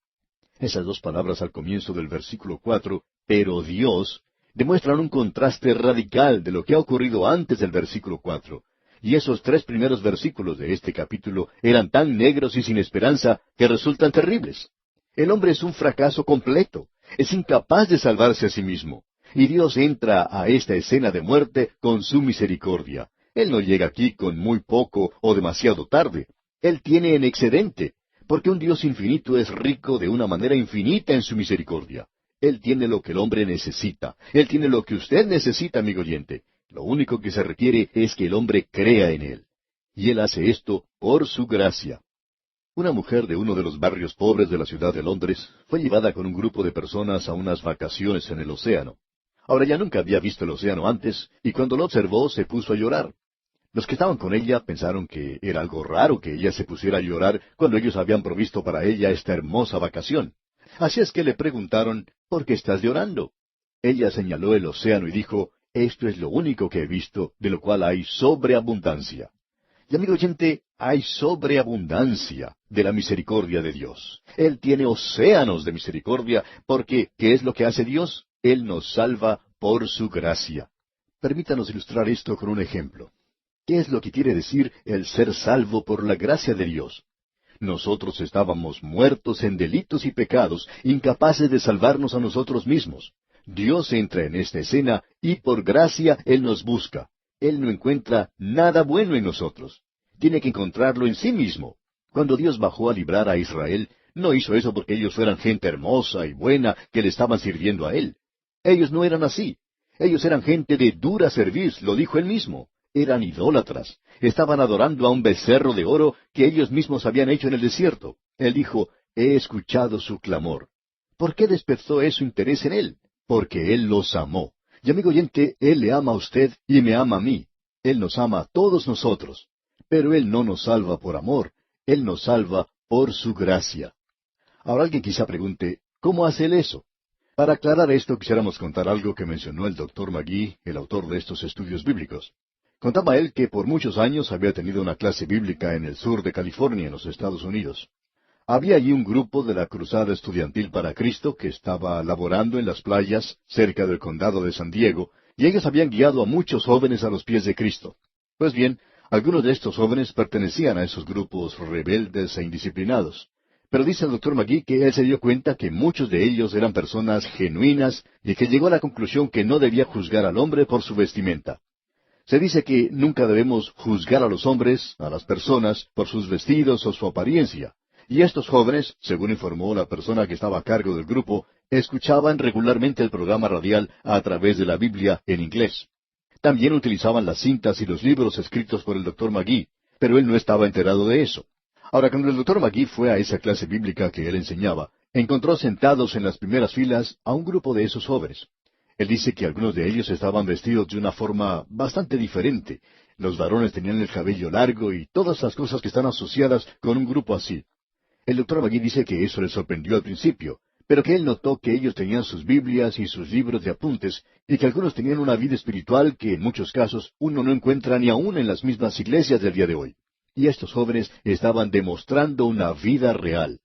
S1: Esas dos palabras al comienzo del versículo 4, pero Dios, demuestran un contraste radical de lo que ha ocurrido antes del versículo 4. Y esos tres primeros versículos de este capítulo eran tan negros y sin esperanza que resultan terribles. El hombre es un fracaso completo, es incapaz de salvarse a sí mismo. Y Dios entra a esta escena de muerte con su misericordia. Él no llega aquí con muy poco o demasiado tarde. Él tiene en excedente, porque un Dios infinito es rico de una manera infinita en su misericordia. Él tiene lo que el hombre necesita. Él tiene lo que usted necesita, amigo oyente. Lo único que se requiere es que el hombre crea en Él. Y Él hace esto por su gracia. Una mujer de uno de los barrios pobres de la ciudad de Londres fue llevada con un grupo de personas a unas vacaciones en el océano. Ahora ella nunca había visto el océano antes, y cuando lo observó se puso a llorar. Los que estaban con ella pensaron que era algo raro que ella se pusiera a llorar cuando ellos habían provisto para ella esta hermosa vacación. Así es que le preguntaron, ¿por qué estás llorando? Ella señaló el océano y dijo, esto es lo único que he visto, de lo cual hay sobreabundancia. Y amigo oyente, hay sobreabundancia de la misericordia de Dios. Él tiene océanos de misericordia, porque, ¿qué es lo que hace Dios? Él nos salva por su gracia. Permítanos ilustrar esto con un ejemplo. ¿Qué es lo que quiere decir el ser salvo por la gracia de Dios? Nosotros estábamos muertos en delitos y pecados, incapaces de salvarnos a nosotros mismos. Dios entra en esta escena y por gracia Él nos busca. Él no encuentra nada bueno en nosotros. Tiene que encontrarlo en sí mismo. Cuando Dios bajó a librar a Israel, No hizo eso porque ellos fueran gente hermosa y buena que le estaban sirviendo a Él. Ellos no eran así. Ellos eran gente de dura cerviz, lo dijo Él mismo. Eran idólatras. Estaban adorando a un becerro de oro que ellos mismos habían hecho en el desierto. Él dijo, he escuchado su clamor. ¿Por qué despertó eso interés en Él? Porque Él los amó. Y amigo oyente, Él le ama a usted y me ama a mí. Él nos ama a todos nosotros. Pero Él no nos salva por amor. Él nos salva por su gracia. Ahora alguien quizá pregunte, ¿cómo hace Él eso? Para aclarar esto quisiéramos contar algo que mencionó el doctor Magee, el autor de estos estudios bíblicos. Contaba él que por muchos años había tenido una clase bíblica en el sur de California, en los Estados Unidos. Había allí un grupo de la Cruzada Estudiantil para Cristo que estaba laborando en las playas cerca del condado de San Diego, y ellos habían guiado a muchos jóvenes a los pies de Cristo. Pues bien, algunos de estos jóvenes pertenecían a esos grupos rebeldes e indisciplinados. Pero dice el doctor Magee que él se dio cuenta que muchos de ellos eran personas genuinas y que llegó a la conclusión que no debía juzgar al hombre por su vestimenta. Se dice que nunca debemos juzgar a los hombres, a las personas, por sus vestidos o su apariencia. Y estos jóvenes, según informó la persona que estaba a cargo del grupo, escuchaban regularmente el programa radial a través de la Biblia en inglés. También utilizaban las cintas y los libros escritos por el doctor Magee, pero él no estaba enterado de eso. Ahora, cuando el doctor Magee fue a esa clase bíblica que él enseñaba, encontró sentados en las primeras filas a un grupo de esos jóvenes. Él dice que algunos de ellos estaban vestidos de una forma bastante diferente. Los varones tenían el cabello largo y todas las cosas que están asociadas con un grupo así. El doctor Magee dice que eso le sorprendió al principio, pero que él notó que ellos tenían sus Biblias y sus libros de apuntes, y que algunos tenían una vida espiritual que en muchos casos uno no encuentra ni aún en las mismas iglesias del día de hoy. Y estos jóvenes estaban demostrando una vida real.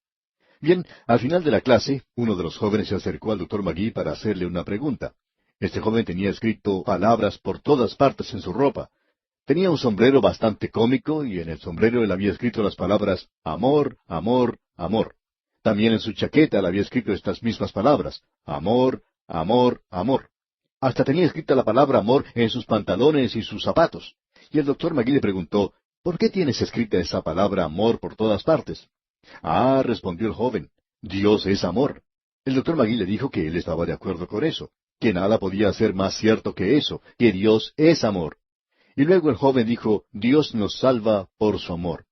S1: Bien, al final de la clase, uno de los jóvenes se acercó al doctor Magee para hacerle una pregunta. Este joven tenía escrito palabras por todas partes en su ropa. Tenía un sombrero bastante cómico y en el sombrero él había escrito las palabras amor, amor, amor. También en su chaqueta él había escrito estas mismas palabras, amor, amor, amor. Hasta tenía escrita la palabra amor en sus pantalones y sus zapatos. Y el doctor Magee le preguntó, ¿por qué tienes escrita esa palabra amor por todas partes? Ah, respondió el joven, Dios es amor. El doctor Magee le dijo que él estaba de acuerdo con eso, que nada podía ser más cierto que eso, que Dios es amor. Y luego el joven dijo, Dios nos salva por su amor.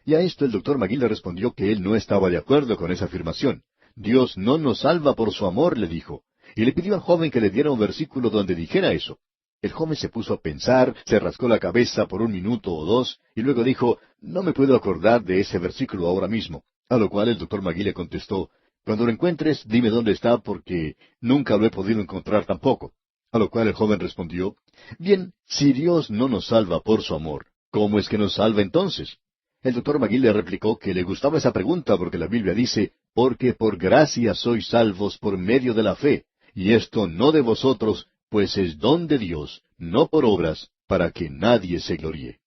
S1: Y a esto el doctor Magee le respondió que él no estaba de acuerdo con esa afirmación. Dios no nos salva por su amor, le dijo. Y le pidió al joven que le diera un versículo donde dijera eso. El joven se puso a pensar, se rascó la cabeza por un minuto o dos, y luego dijo, no me puedo acordar de ese versículo ahora mismo. A lo cual el doctor Magee le contestó, cuando lo encuentres, dime dónde está, porque nunca lo he podido encontrar tampoco. A lo cual el joven respondió, bien, si Dios no nos salva por su amor, ¿cómo es que nos salva entonces? El doctor Magee le replicó que le gustaba esa pregunta porque la Biblia dice, porque por gracia sois salvos por medio de la fe, y esto no de vosotros, pues es don de Dios, no por obras, para que nadie se gloríe.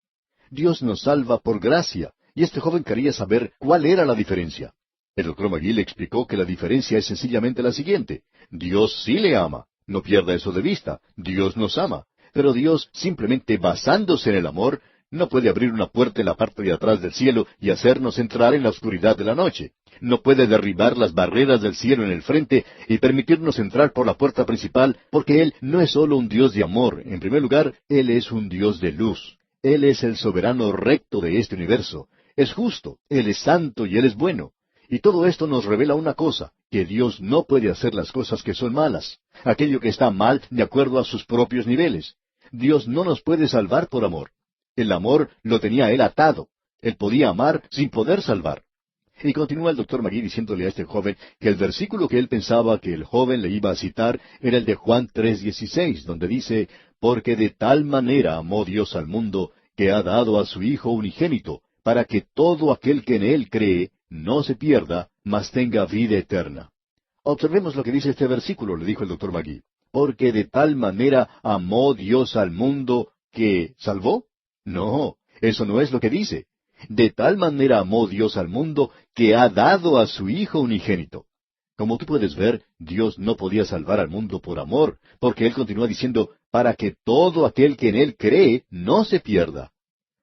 S1: Dios nos salva por gracia, y este joven quería saber cuál era la diferencia. El doctor Magee le explicó que la diferencia es sencillamente la siguiente. Dios sí le ama, no pierda eso de vista, Dios nos ama, pero Dios, simplemente basándose en el amor, no puede abrir una puerta en la parte de atrás del cielo y hacernos entrar en la oscuridad de la noche. No puede derribar las barreras del cielo en el frente y permitirnos entrar por la puerta principal, porque Él no es solo un Dios de amor. En primer lugar, Él es un Dios de luz. Él es el soberano recto de este universo. Es justo, Él es santo y Él es bueno. Y todo esto nos revela una cosa, que Dios no puede hacer las cosas que son malas, aquello que está mal de acuerdo a sus propios niveles. Dios no nos puede salvar por amor. El amor lo tenía Él atado. Él podía amar sin poder salvar. Y continúa el doctor Magee diciéndole a este joven que el versículo que él pensaba que el joven le iba a citar era el de Juan 3:16, donde dice, porque de tal manera amó Dios al mundo, que ha dado a su Hijo unigénito, para que todo aquel que en Él cree no se pierda, mas tenga vida eterna. Observemos lo que dice este versículo, le dijo el doctor Magee. Porque de tal manera amó Dios al mundo que ¿salvó? No, eso no es lo que dice. De tal manera amó Dios al mundo que ha dado a su Hijo unigénito. Como tú puedes ver, Dios no podía salvar al mundo por amor, porque Él continúa diciendo, para que todo aquel que en Él cree no se pierda.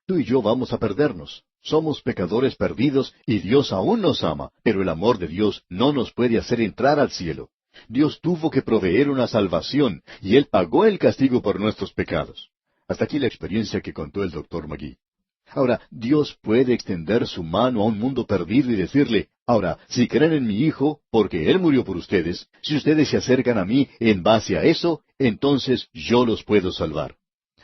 S1: Tú y yo vamos a perdernos. Somos pecadores perdidos y Dios aún nos ama, pero el amor de Dios no nos puede hacer entrar al cielo. Dios tuvo que proveer una salvación y Él pagó el castigo por nuestros pecados. Hasta aquí la experiencia que contó el doctor Magee. Ahora, Dios puede extender su mano a un mundo perdido y decirle, ahora, si creen en mi Hijo, porque Él murió por ustedes, si ustedes se acercan a mí en base a eso, entonces yo los puedo salvar.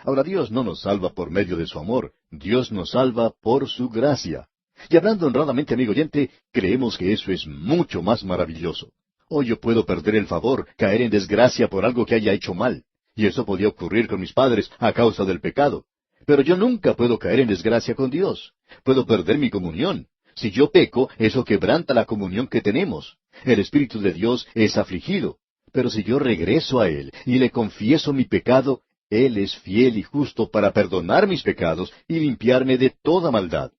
S1: Ahora, Dios no nos salva por medio de su amor, Dios nos salva por su gracia. Y hablando honradamente, amigo oyente, creemos que eso es mucho más maravilloso. Hoy yo puedo perder el favor, caer en desgracia por algo que haya hecho mal. Y eso podía ocurrir con mis padres a causa del pecado. Pero yo nunca puedo caer en desgracia con Dios. Puedo perder mi comunión. Si yo peco, eso quebranta la comunión que tenemos. El Espíritu de Dios es afligido. Pero si yo regreso a Él y le confieso mi pecado, Él es fiel y justo para perdonar mis pecados y limpiarme de toda maldad.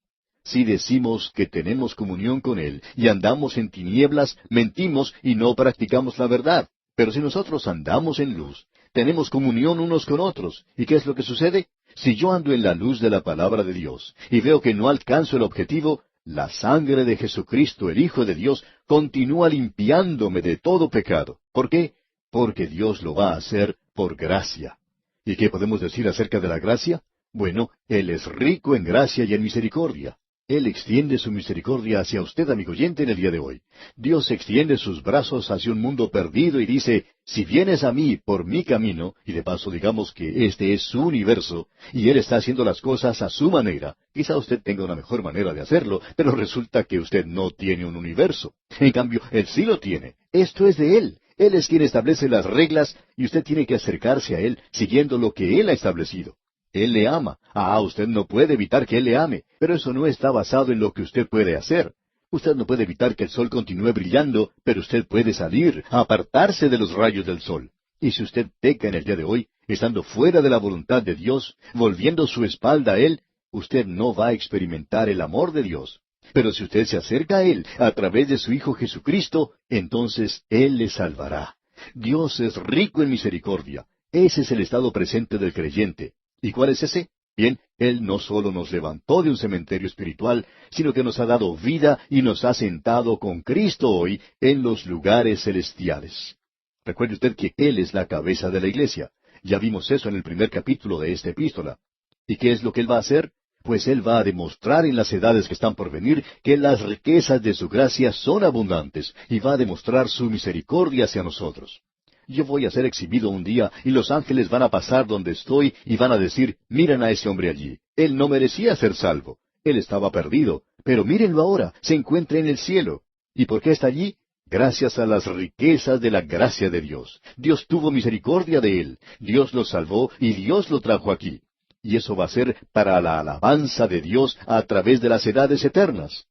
S1: Si decimos que tenemos comunión con Él y andamos en tinieblas, mentimos y no practicamos la verdad. Pero si nosotros andamos en luz, tenemos comunión unos con otros. ¿Y qué es lo que sucede? Si yo ando en la luz de la palabra de Dios y veo que no alcanzo el objetivo, la sangre de Jesucristo, el Hijo de Dios, continúa limpiándome de todo pecado. ¿Por qué? Porque Dios lo va a hacer por gracia. ¿Y qué podemos decir acerca de la gracia? Bueno, Él es rico en gracia y en misericordia. Él extiende su misericordia hacia usted, amigo oyente, en el día de hoy. Dios extiende sus brazos hacia un mundo perdido y dice, si vienes a mí por mi camino, y de paso digamos que este es su universo, y Él está haciendo las cosas a su manera, quizá usted tenga una mejor manera de hacerlo, pero resulta que usted no tiene un universo. En cambio, Él sí lo tiene. Esto es de Él. Él es quien establece las reglas y usted tiene que acercarse a Él siguiendo lo que Él ha establecido. Él le ama. Usted no puede evitar que Él le ame, pero eso no está basado en lo que usted puede hacer. Usted no puede evitar que el sol continúe brillando, pero usted puede salir, apartarse de los rayos del sol. Y si usted peca en el día de hoy, estando fuera de la voluntad de Dios, volviendo su espalda a Él, usted no va a experimentar el amor de Dios. Pero si usted se acerca a Él a través de su Hijo Jesucristo, entonces Él le salvará. Dios es rico en misericordia. Ese es el estado presente del creyente. ¿Y cuál es ese? Bien, Él no solo nos levantó de un cementerio espiritual, sino que nos ha dado vida y nos ha sentado con Cristo hoy en los lugares celestiales. Recuerde usted que Él es la cabeza de la iglesia. Ya vimos eso en el primer capítulo de esta epístola. ¿Y qué es lo que Él va a hacer? Pues Él va a demostrar en las edades que están por venir que las riquezas de su gracia son abundantes y va a demostrar su misericordia hacia nosotros. Yo voy a ser exhibido un día y los ángeles van a pasar donde estoy y van a decir, miren a ese hombre allí. Él no merecía ser salvo. Él estaba perdido. Pero mírenlo ahora, se encuentra en el cielo. ¿Y por qué está allí? Gracias a las riquezas de la gracia de Dios. Dios tuvo misericordia de él. Dios lo salvó y Dios lo trajo aquí. Y eso va a ser para la alabanza de Dios a través de las edades eternas.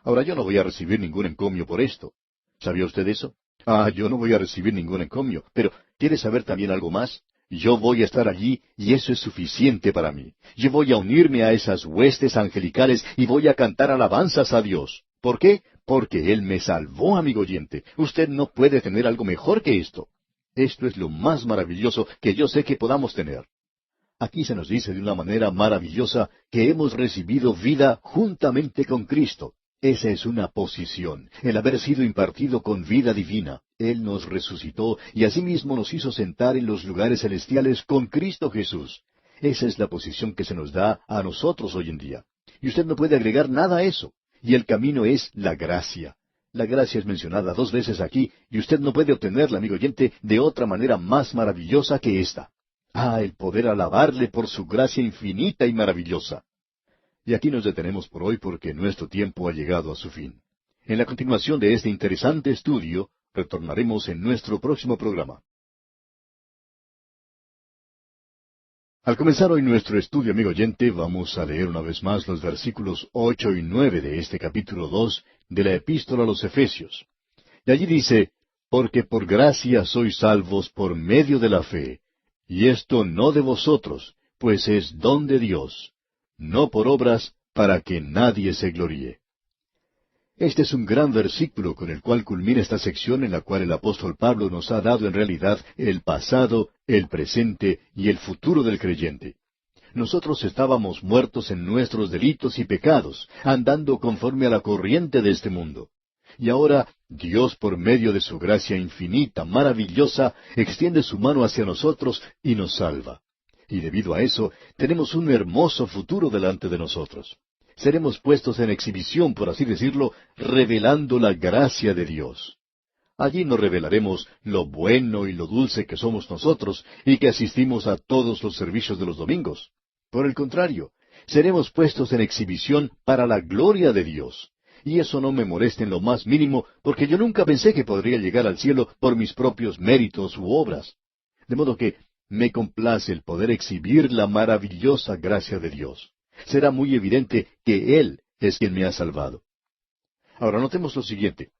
S1: Ahora yo no voy a recibir ningún encomio por esto. ¿Sabía usted eso? Yo no voy a recibir ningún encomio, pero ¿quiere saber también algo más? Yo voy a estar allí y eso es suficiente para mí. Yo voy a unirme a esas huestes angelicales y voy a cantar alabanzas a Dios. ¿Por qué? Porque Él me salvó, amigo oyente. Usted no puede tener algo mejor que esto. Esto es lo más maravilloso que yo sé que podamos tener. Aquí se nos dice de una manera maravillosa que hemos recibido vida juntamente con Cristo. Esa es una posición, el haber sido impartido con vida divina. Él nos resucitó y asimismo nos hizo sentar en los lugares celestiales con Cristo Jesús. Esa es la posición que se nos da a nosotros hoy en día. Y usted no puede agregar nada a eso. Y el camino es la gracia. La gracia es mencionada 2 veces aquí y usted no puede obtenerla, amigo oyente, de otra manera más maravillosa que esta. El poder alabarle por su gracia infinita y maravillosa. Y aquí nos detenemos por hoy porque nuestro tiempo ha llegado a su fin. En la continuación de este interesante estudio, retornaremos en nuestro próximo programa. Al comenzar hoy nuestro estudio, amigo oyente, vamos a leer una vez más los versículos 8 y 9 de este capítulo 2 de la Epístola a los Efesios. Y allí dice, porque por gracia sois salvos por medio de la fe, y esto no de vosotros, pues es don de Dios, no por obras, para que nadie se gloríe. Este es un gran versículo con el cual culmina esta sección en la cual el apóstol Pablo nos ha dado en realidad el pasado, el presente y el futuro del creyente. Nosotros estábamos muertos en nuestros delitos y pecados, andando conforme a la corriente de este mundo. Y ahora Dios, por medio de su gracia infinita, maravillosa, extiende su mano hacia nosotros y nos salva. Y debido a eso, tenemos un hermoso futuro delante de nosotros. Seremos puestos en exhibición, por así decirlo, revelando la gracia de Dios. Allí nos revelaremos lo bueno y lo dulce que somos nosotros y que asistimos a todos los servicios de los domingos. Por el contrario, seremos puestos en exhibición para la gloria de Dios. Y eso no me molesta en lo más mínimo, porque yo nunca pensé que podría llegar al cielo por mis propios méritos u obras. De modo que me complace el poder exhibir la maravillosa gracia de Dios. Será muy evidente que Él es quien me ha salvado. Ahora notemos lo siguiente.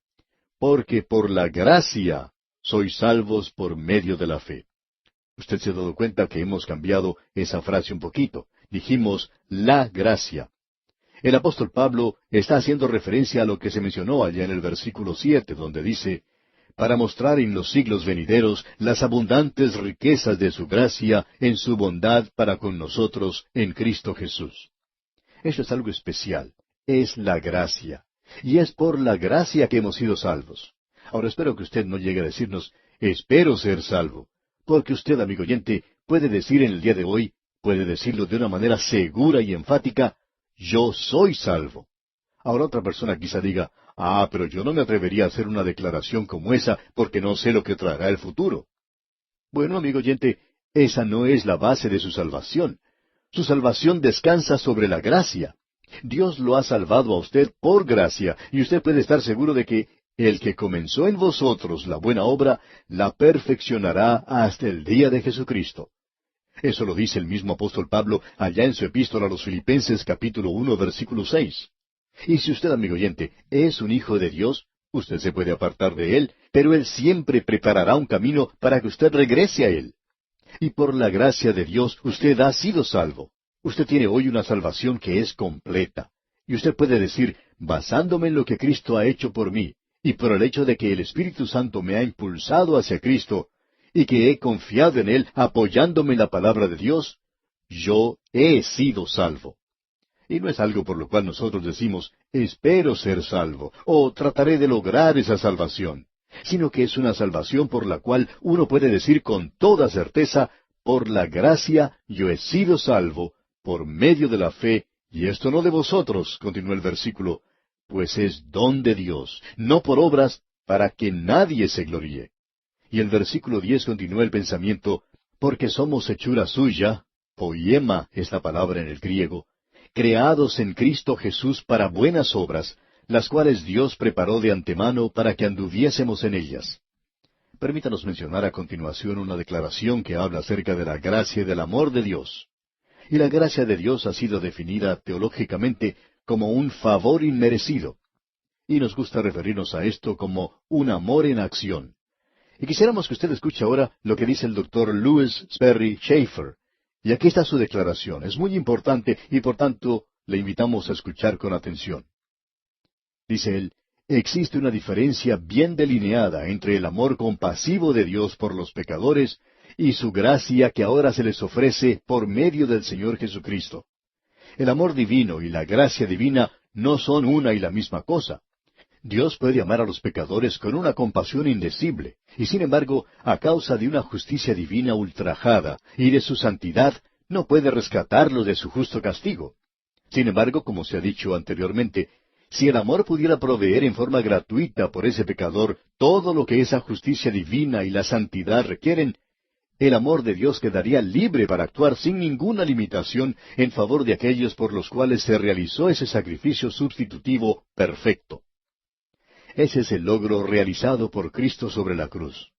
S1: Porque por la gracia sois salvos por medio de la fe. Usted se ha dado cuenta que hemos cambiado esa frase un poquito. Dijimos la gracia. El apóstol Pablo está haciendo referencia a lo que se mencionó allá en el versículo 7, donde dice, para mostrar en los siglos venideros las abundantes riquezas de su gracia en su bondad para con nosotros en Cristo Jesús. Eso es algo especial. Es la gracia. Y es por la gracia que hemos sido salvos. Ahora espero que usted no llegue a decirnos, espero ser salvo. Porque usted, amigo oyente, puede decir en el día de hoy, puede decirlo de una manera segura y enfática, yo soy salvo. Ahora otra persona quizá diga, pero yo no me atrevería a hacer una declaración como esa porque no sé lo que traerá el futuro. Bueno, amigo oyente, esa no es la base de su salvación. Su salvación descansa sobre la gracia. Dios lo ha salvado a usted por gracia, y usted puede estar seguro de que el que comenzó en vosotros la buena obra, la perfeccionará hasta el día de Jesucristo. Eso lo dice el mismo apóstol Pablo allá en su epístola a los Filipenses capítulo 1 versículo 6. Y si usted, amigo oyente, es un hijo de Dios, usted se puede apartar de Él, pero Él siempre preparará un camino para que usted regrese a Él. Y por la gracia de Dios usted ha sido salvo. Usted tiene hoy una salvación que es completa. Y usted puede decir, basándome en lo que Cristo ha hecho por mí, y por el hecho de que el Espíritu Santo me ha impulsado hacia Cristo, y que he confiado en Él apoyándome en la palabra de Dios, yo he sido salvo. Y no es algo por lo cual nosotros decimos, espero ser salvo, o trataré de lograr esa salvación, sino que es una salvación por la cual uno puede decir con toda certeza, por la gracia yo he sido salvo, por medio de la fe, y esto no de vosotros, continúa el versículo, pues es don de Dios, no por obras, para que nadie se gloríe. Y el versículo 10 continúa el pensamiento, porque somos hechura suya, poiema es la palabra en el griego, creados en Cristo Jesús para buenas obras, las cuales Dios preparó de antemano para que anduviésemos en ellas. Permítanos mencionar a continuación una declaración que habla acerca de la gracia y del amor de Dios. Y la gracia de Dios ha sido definida teológicamente como un favor inmerecido. Y nos gusta referirnos a esto como un amor en acción. Y quisiéramos que usted escuche ahora lo que dice el doctor Louis Sperry Chafer. Y aquí está su declaración. Es muy importante y por tanto le invitamos a escuchar con atención. Dice él, existe una diferencia bien delineada entre el amor compasivo de Dios por los pecadores y su gracia que ahora se les ofrece por medio del Señor Jesucristo. El amor divino y la gracia divina no son una y la misma cosa. Dios puede amar a los pecadores con una compasión indecible, y sin embargo, a causa de una justicia divina ultrajada y de su santidad, no puede rescatarlos de su justo castigo. Sin embargo, como se ha dicho anteriormente, si el amor pudiera proveer en forma gratuita por ese pecador todo lo que esa justicia divina y la santidad requieren, el amor de Dios quedaría libre para actuar sin ninguna limitación en favor de aquellos por los cuales se realizó ese sacrificio sustitutivo perfecto. Ese es el logro realizado por Cristo sobre la cruz.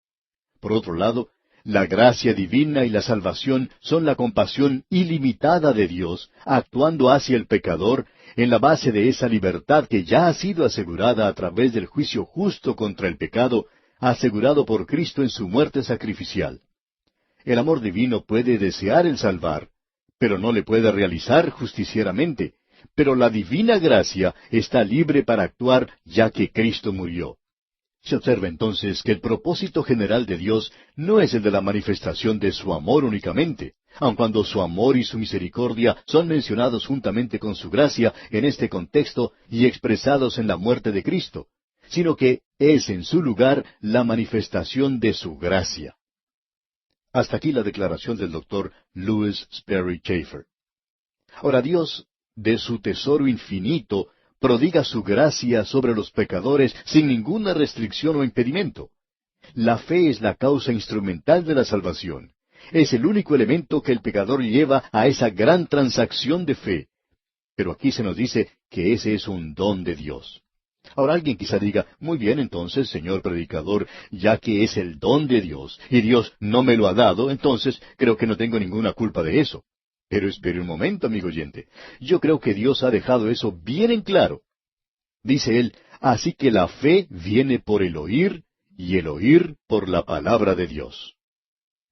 S1: Por otro lado, la gracia divina y la salvación son la compasión ilimitada de Dios, actuando hacia el pecador en la base de esa libertad que ya ha sido asegurada a través del juicio justo contra el pecado, asegurado por Cristo en su muerte sacrificial. El amor divino puede desear el salvar, pero no le puede realizar justicieramente. Pero la divina gracia está libre para actuar ya que Cristo murió. Se observa entonces que el propósito general de Dios no es el de la manifestación de su amor únicamente, aun cuando su amor y su misericordia son mencionados juntamente con su gracia en este contexto y expresados en la muerte de Cristo, sino que es en su lugar la manifestación de su gracia. Hasta aquí la declaración del doctor Lewis Sperry Chafer. Ahora Dios, de su tesoro infinito, prodiga su gracia sobre los pecadores sin ninguna restricción o impedimento. La fe es la causa instrumental de la salvación. Es el único elemento que el pecador lleva a esa gran transacción de fe. Pero aquí se nos dice que ese es un don de Dios. Ahora alguien quizá diga, muy bien entonces, señor predicador, ya que es el don de Dios y Dios no me lo ha dado, entonces creo que no tengo ninguna culpa de eso. Pero espere un momento, amigo oyente. Yo creo que Dios ha dejado eso bien en claro. Dice él, así que la fe viene por el oír y el oír por la palabra de Dios.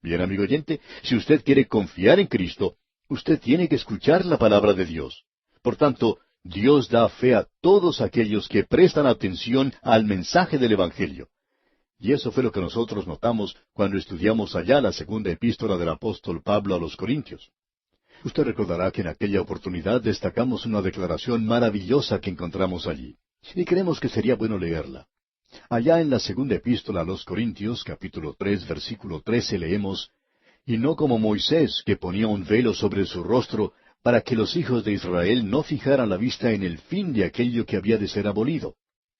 S1: Bien, amigo oyente, si usted quiere confiar en Cristo, usted tiene que escuchar la palabra de Dios. Por tanto, Dios da fe a todos aquellos que prestan atención al mensaje del Evangelio. Y eso fue lo que nosotros notamos cuando estudiamos allá la segunda epístola del apóstol Pablo a los Corintios. Usted recordará que en aquella oportunidad destacamos una declaración maravillosa que encontramos allí, y creemos que sería bueno leerla. Allá en la segunda epístola a los Corintios, capítulo 3, versículo 13, leemos, «Y no como Moisés, que ponía un velo sobre su rostro, para que los hijos de Israel no fijaran la vista en el fin de aquello que había de ser abolido».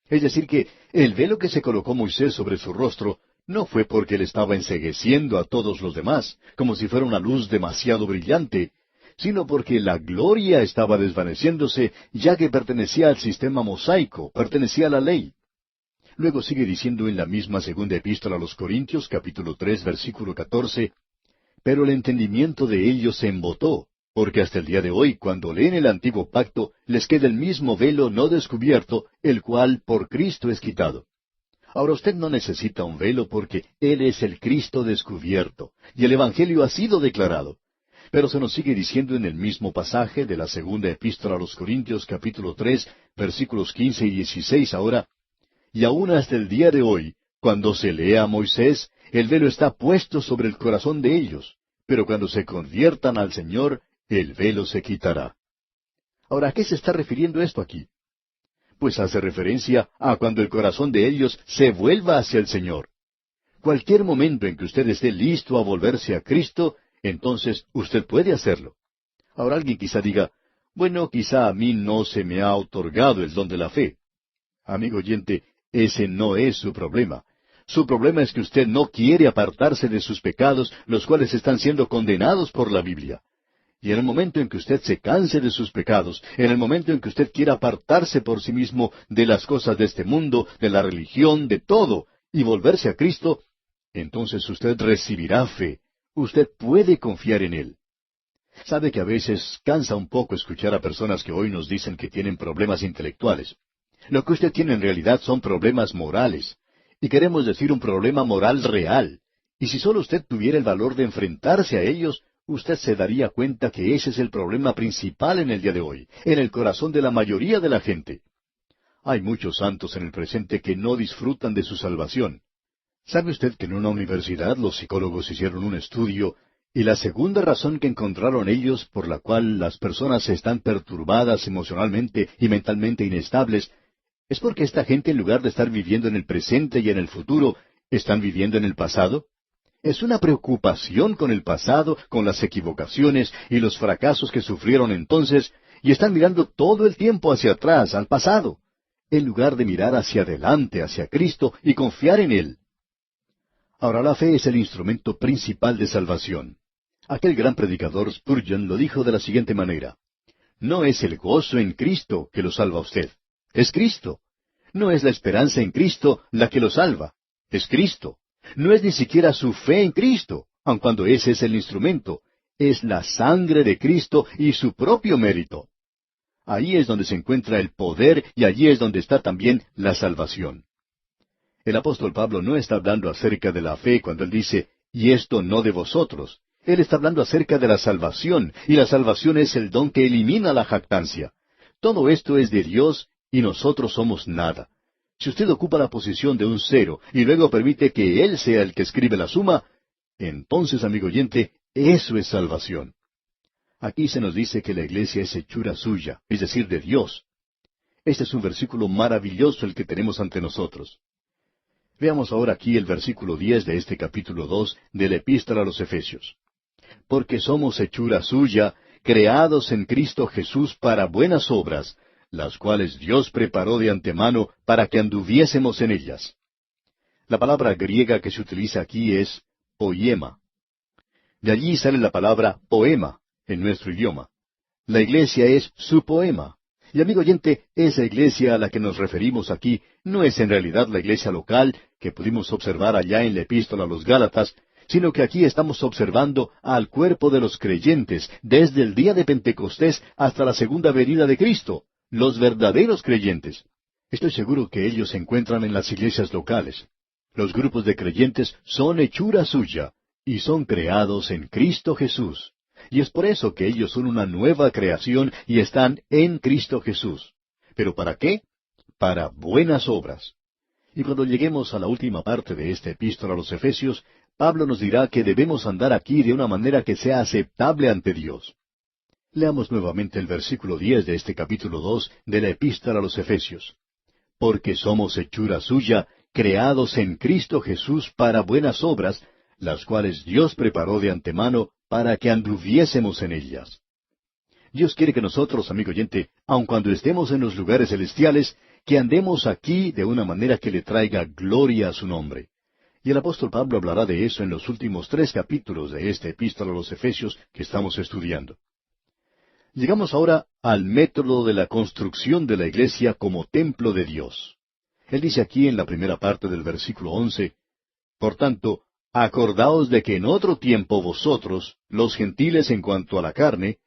S1: Es decir, que el velo que se colocó Moisés sobre su rostro no fue porque él estaba encegueciendo a todos los demás, como si fuera una luz demasiado brillante, sino porque la gloria estaba desvaneciéndose, ya que pertenecía al sistema mosaico, pertenecía a la ley. Luego sigue diciendo en la misma segunda epístola a los Corintios, capítulo 3, versículo 14, «Pero el entendimiento de ellos se embotó, porque hasta el día de hoy, cuando leen el antiguo pacto, les queda el mismo velo no descubierto, el cual por Cristo es quitado». Ahora usted no necesita un velo porque Él es el Cristo descubierto, y el Evangelio ha sido declarado. Pero se nos sigue diciendo en el mismo pasaje de la segunda epístola a los Corintios, capítulo 3, versículos 15 y 16 ahora, «Y aún hasta el día de hoy, cuando se lee a Moisés, el velo está puesto sobre el corazón de ellos, pero cuando se conviertan al Señor, el velo se quitará». Ahora, ¿a qué se está refiriendo esto aquí? Pues hace referencia a cuando el corazón de ellos se vuelva hacia el Señor. Cualquier momento en que usted esté listo a volverse a Cristo, entonces usted puede hacerlo. Ahora alguien quizá diga, bueno, quizá a mí no se me ha otorgado el don de la fe. Amigo oyente, ese no es su problema. Su problema es que usted no quiere apartarse de sus pecados, los cuales están siendo condenados por la Biblia. Y en el momento en que usted se canse de sus pecados, en el momento en que usted quiera apartarse por sí mismo de las cosas de este mundo, de la religión, de todo, y volverse a Cristo, entonces usted recibirá fe. Usted puede confiar en Él. Sabe que a veces cansa un poco escuchar a personas que hoy nos dicen que tienen problemas intelectuales. Lo que usted tiene en realidad son problemas morales. Y queremos decir un problema moral real. Y si solo usted tuviera el valor de enfrentarse a ellos, usted se daría cuenta que ese es el problema principal en el día de hoy, en el corazón de la mayoría de la gente. Hay muchos santos en el presente que no disfrutan de su salvación. ¿Sabe usted que en una universidad los psicólogos hicieron un estudio y la segunda razón que encontraron ellos por la cual las personas están perturbadas emocionalmente y mentalmente inestables es porque esta gente, en lugar de estar viviendo en el presente y en el futuro, están viviendo en el pasado? Es una preocupación con el pasado, con las equivocaciones y los fracasos que sufrieron entonces, y están mirando todo el tiempo hacia atrás, al pasado, en lugar de mirar hacia adelante, hacia Cristo y confiar en Él. Ahora, la fe es el instrumento principal de salvación. Aquel gran predicador Spurgeon lo dijo de la siguiente manera: no es el gozo en Cristo que lo salva a usted, es Cristo. No es la esperanza en Cristo la que lo salva, es Cristo. No es ni siquiera su fe en Cristo, aun cuando ese es el instrumento, es la sangre de Cristo y su propio mérito. Ahí es donde se encuentra el poder y allí es donde está también la salvación. El apóstol Pablo no está hablando acerca de la fe cuando él dice, y esto no de vosotros. Él está hablando acerca de la salvación, y la salvación es el don que elimina la jactancia. Todo esto es de Dios y nosotros somos nada. Si usted ocupa la posición de un cero y luego permite que Él sea el que escribe la suma, entonces, amigo oyente, Eso es salvación. Aquí se nos dice que la iglesia es hechura suya, es decir, de Dios. Este es un versículo maravilloso el que tenemos ante nosotros. Veamos ahora aquí el versículo 10 de este capítulo 2 de la Epístola a los Efesios. Porque somos hechura suya, creados en Cristo Jesús para buenas obras, las cuales Dios preparó de antemano para que anduviésemos en ellas. La palabra griega que se utiliza aquí es poiema. De allí sale la palabra poema en nuestro idioma. La iglesia es su poema. Y amigo oyente, esa iglesia a la que nos referimos aquí no es en realidad la iglesia local que pudimos observar allá en la epístola a los Gálatas, sino que aquí estamos observando al cuerpo de los creyentes desde el día de Pentecostés hasta la segunda venida de Cristo, los verdaderos creyentes. Estoy seguro que ellos se encuentran en las iglesias locales. Los grupos de creyentes son hechura suya y son creados en Cristo Jesús. Y es por eso que ellos son una nueva creación y están en Cristo Jesús. ¿Pero para qué? Para buenas obras. Y cuando lleguemos a la última parte de esta epístola a los Efesios, Pablo nos dirá que debemos andar aquí de una manera que sea aceptable ante Dios. Leamos nuevamente el versículo 10 de este capítulo 2 de la epístola a los Efesios. Porque somos hechura suya, creados en Cristo Jesús para buenas obras, las cuales Dios preparó de antemano para que anduviésemos en ellas. Dios quiere que nosotros, amigo oyente, aun cuando estemos en los lugares celestiales, que andemos aquí de una manera que le traiga gloria a su nombre. Y el apóstol Pablo hablará de eso en los últimos 3 capítulos de esta epístola a los Efesios que estamos estudiando. Llegamos ahora al método de la construcción de la iglesia como templo de Dios. Él dice aquí en la primera parte del versículo 11, Por tanto, acordaos de que en otro tiempo vosotros, los gentiles en cuanto a la carne,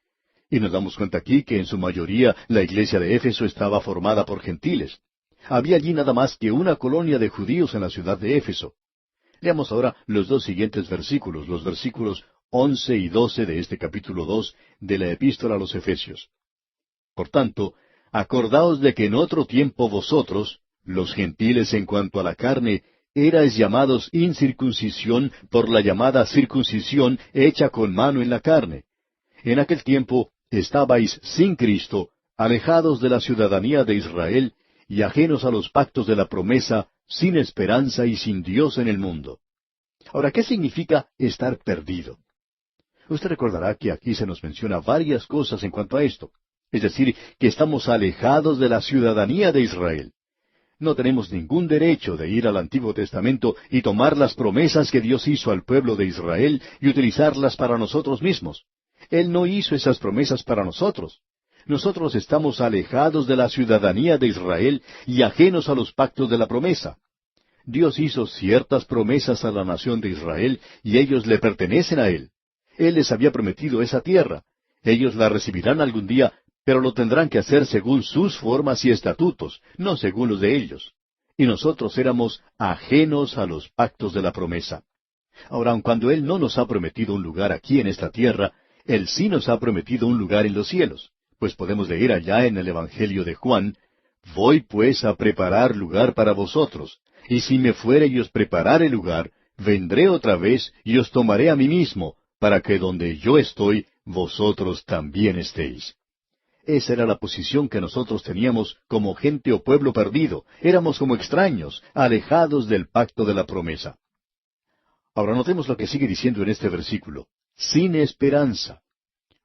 S1: y nos damos cuenta aquí que en su mayoría la iglesia de Éfeso estaba formada por gentiles. Había allí nada más que una colonia de judíos en la ciudad de Éfeso. Leamos ahora los 2 siguientes versículos, los versículos 11 y 12 de este capítulo 2 de la epístola a los Efesios. Por tanto, acordaos de que en otro tiempo vosotros, los gentiles en cuanto a la carne, erais llamados incircuncisión por la llamada circuncisión hecha con mano en la carne. En aquel tiempo estabais sin Cristo, alejados de la ciudadanía de Israel y ajenos a los pactos de la promesa, sin esperanza y sin Dios en el mundo. Ahora, ¿qué significa estar perdido? Usted recordará que aquí se nos menciona varias cosas en cuanto a esto. Es decir, que estamos alejados de la ciudadanía de Israel. No tenemos ningún derecho de ir al Antiguo Testamento y tomar las promesas que Dios hizo al pueblo de Israel y utilizarlas para nosotros mismos. Él no hizo esas promesas para nosotros. Nosotros estamos alejados de la ciudadanía de Israel y ajenos a los pactos de la promesa. Dios hizo ciertas promesas a la nación de Israel y ellos le pertenecen a Él. Él les había prometido esa tierra. Ellos la recibirán algún día, pero lo tendrán que hacer según sus formas y estatutos, no según los de ellos. Y nosotros éramos ajenos a los pactos de la promesa. Ahora, aun cuando Él no nos ha prometido un lugar aquí en esta tierra, Él sí nos ha prometido un lugar en los cielos. Pues podemos leer allá en el Evangelio de Juan, Voy pues a preparar lugar para vosotros, y si me fuere y os preparare lugar, vendré otra vez y os tomaré a mí mismo, para que donde yo estoy, vosotros también estéis. Esa era la posición que nosotros teníamos como gente o pueblo perdido. Éramos como extraños, alejados del pacto de la promesa. Ahora notemos lo que sigue diciendo en este versículo. Sin esperanza.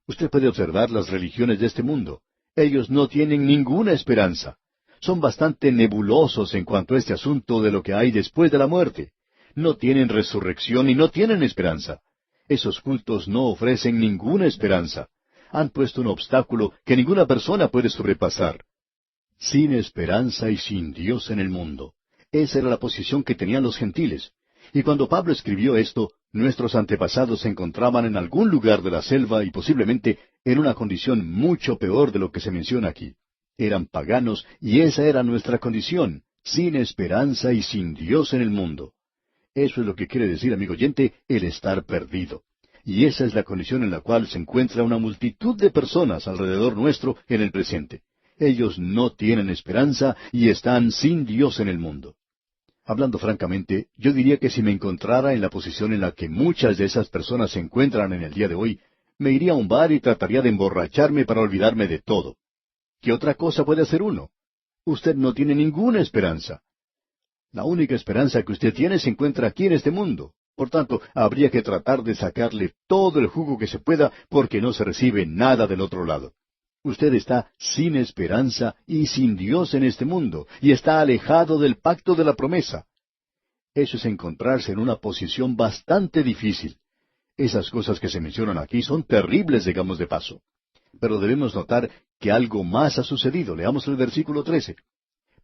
S1: Usted puede observar las religiones de este mundo. Ellos no tienen ninguna esperanza. Son bastante nebulosos en cuanto a este asunto de lo que hay después de la muerte. No tienen resurrección y no tienen esperanza. Esos cultos no ofrecen ninguna esperanza. Han puesto un obstáculo que ninguna persona puede sobrepasar. Sin esperanza y sin Dios en el mundo. Esa era la posición que tenían los gentiles. Y cuando Pablo escribió esto, nuestros antepasados se encontraban en algún lugar de la selva y posiblemente en una condición mucho peor de lo que se menciona aquí. Eran paganos y esa era nuestra condición, sin esperanza y sin Dios en el mundo. Eso es lo que quiere decir, amigo oyente, el estar perdido. Y esa es la condición en la cual se encuentra una multitud de personas alrededor nuestro en el presente. Ellos no tienen esperanza y están sin Dios en el mundo. Hablando francamente, yo diría que si me encontrara en la posición en la que muchas de esas personas se encuentran en el día de hoy, me iría a un bar y trataría de emborracharme para olvidarme de todo. ¿Qué otra cosa puede hacer uno? Usted no tiene ninguna esperanza. La única esperanza que usted tiene se encuentra aquí en este mundo. Por tanto, habría que tratar de sacarle todo el jugo que se pueda porque no se recibe nada del otro lado. Usted está sin esperanza y sin Dios en este mundo, y está alejado del pacto de la promesa. Eso es encontrarse en una posición bastante difícil. Esas cosas que se mencionan aquí son terribles, digamos de paso. Pero debemos notar que algo más ha sucedido. Leamos el versículo 13.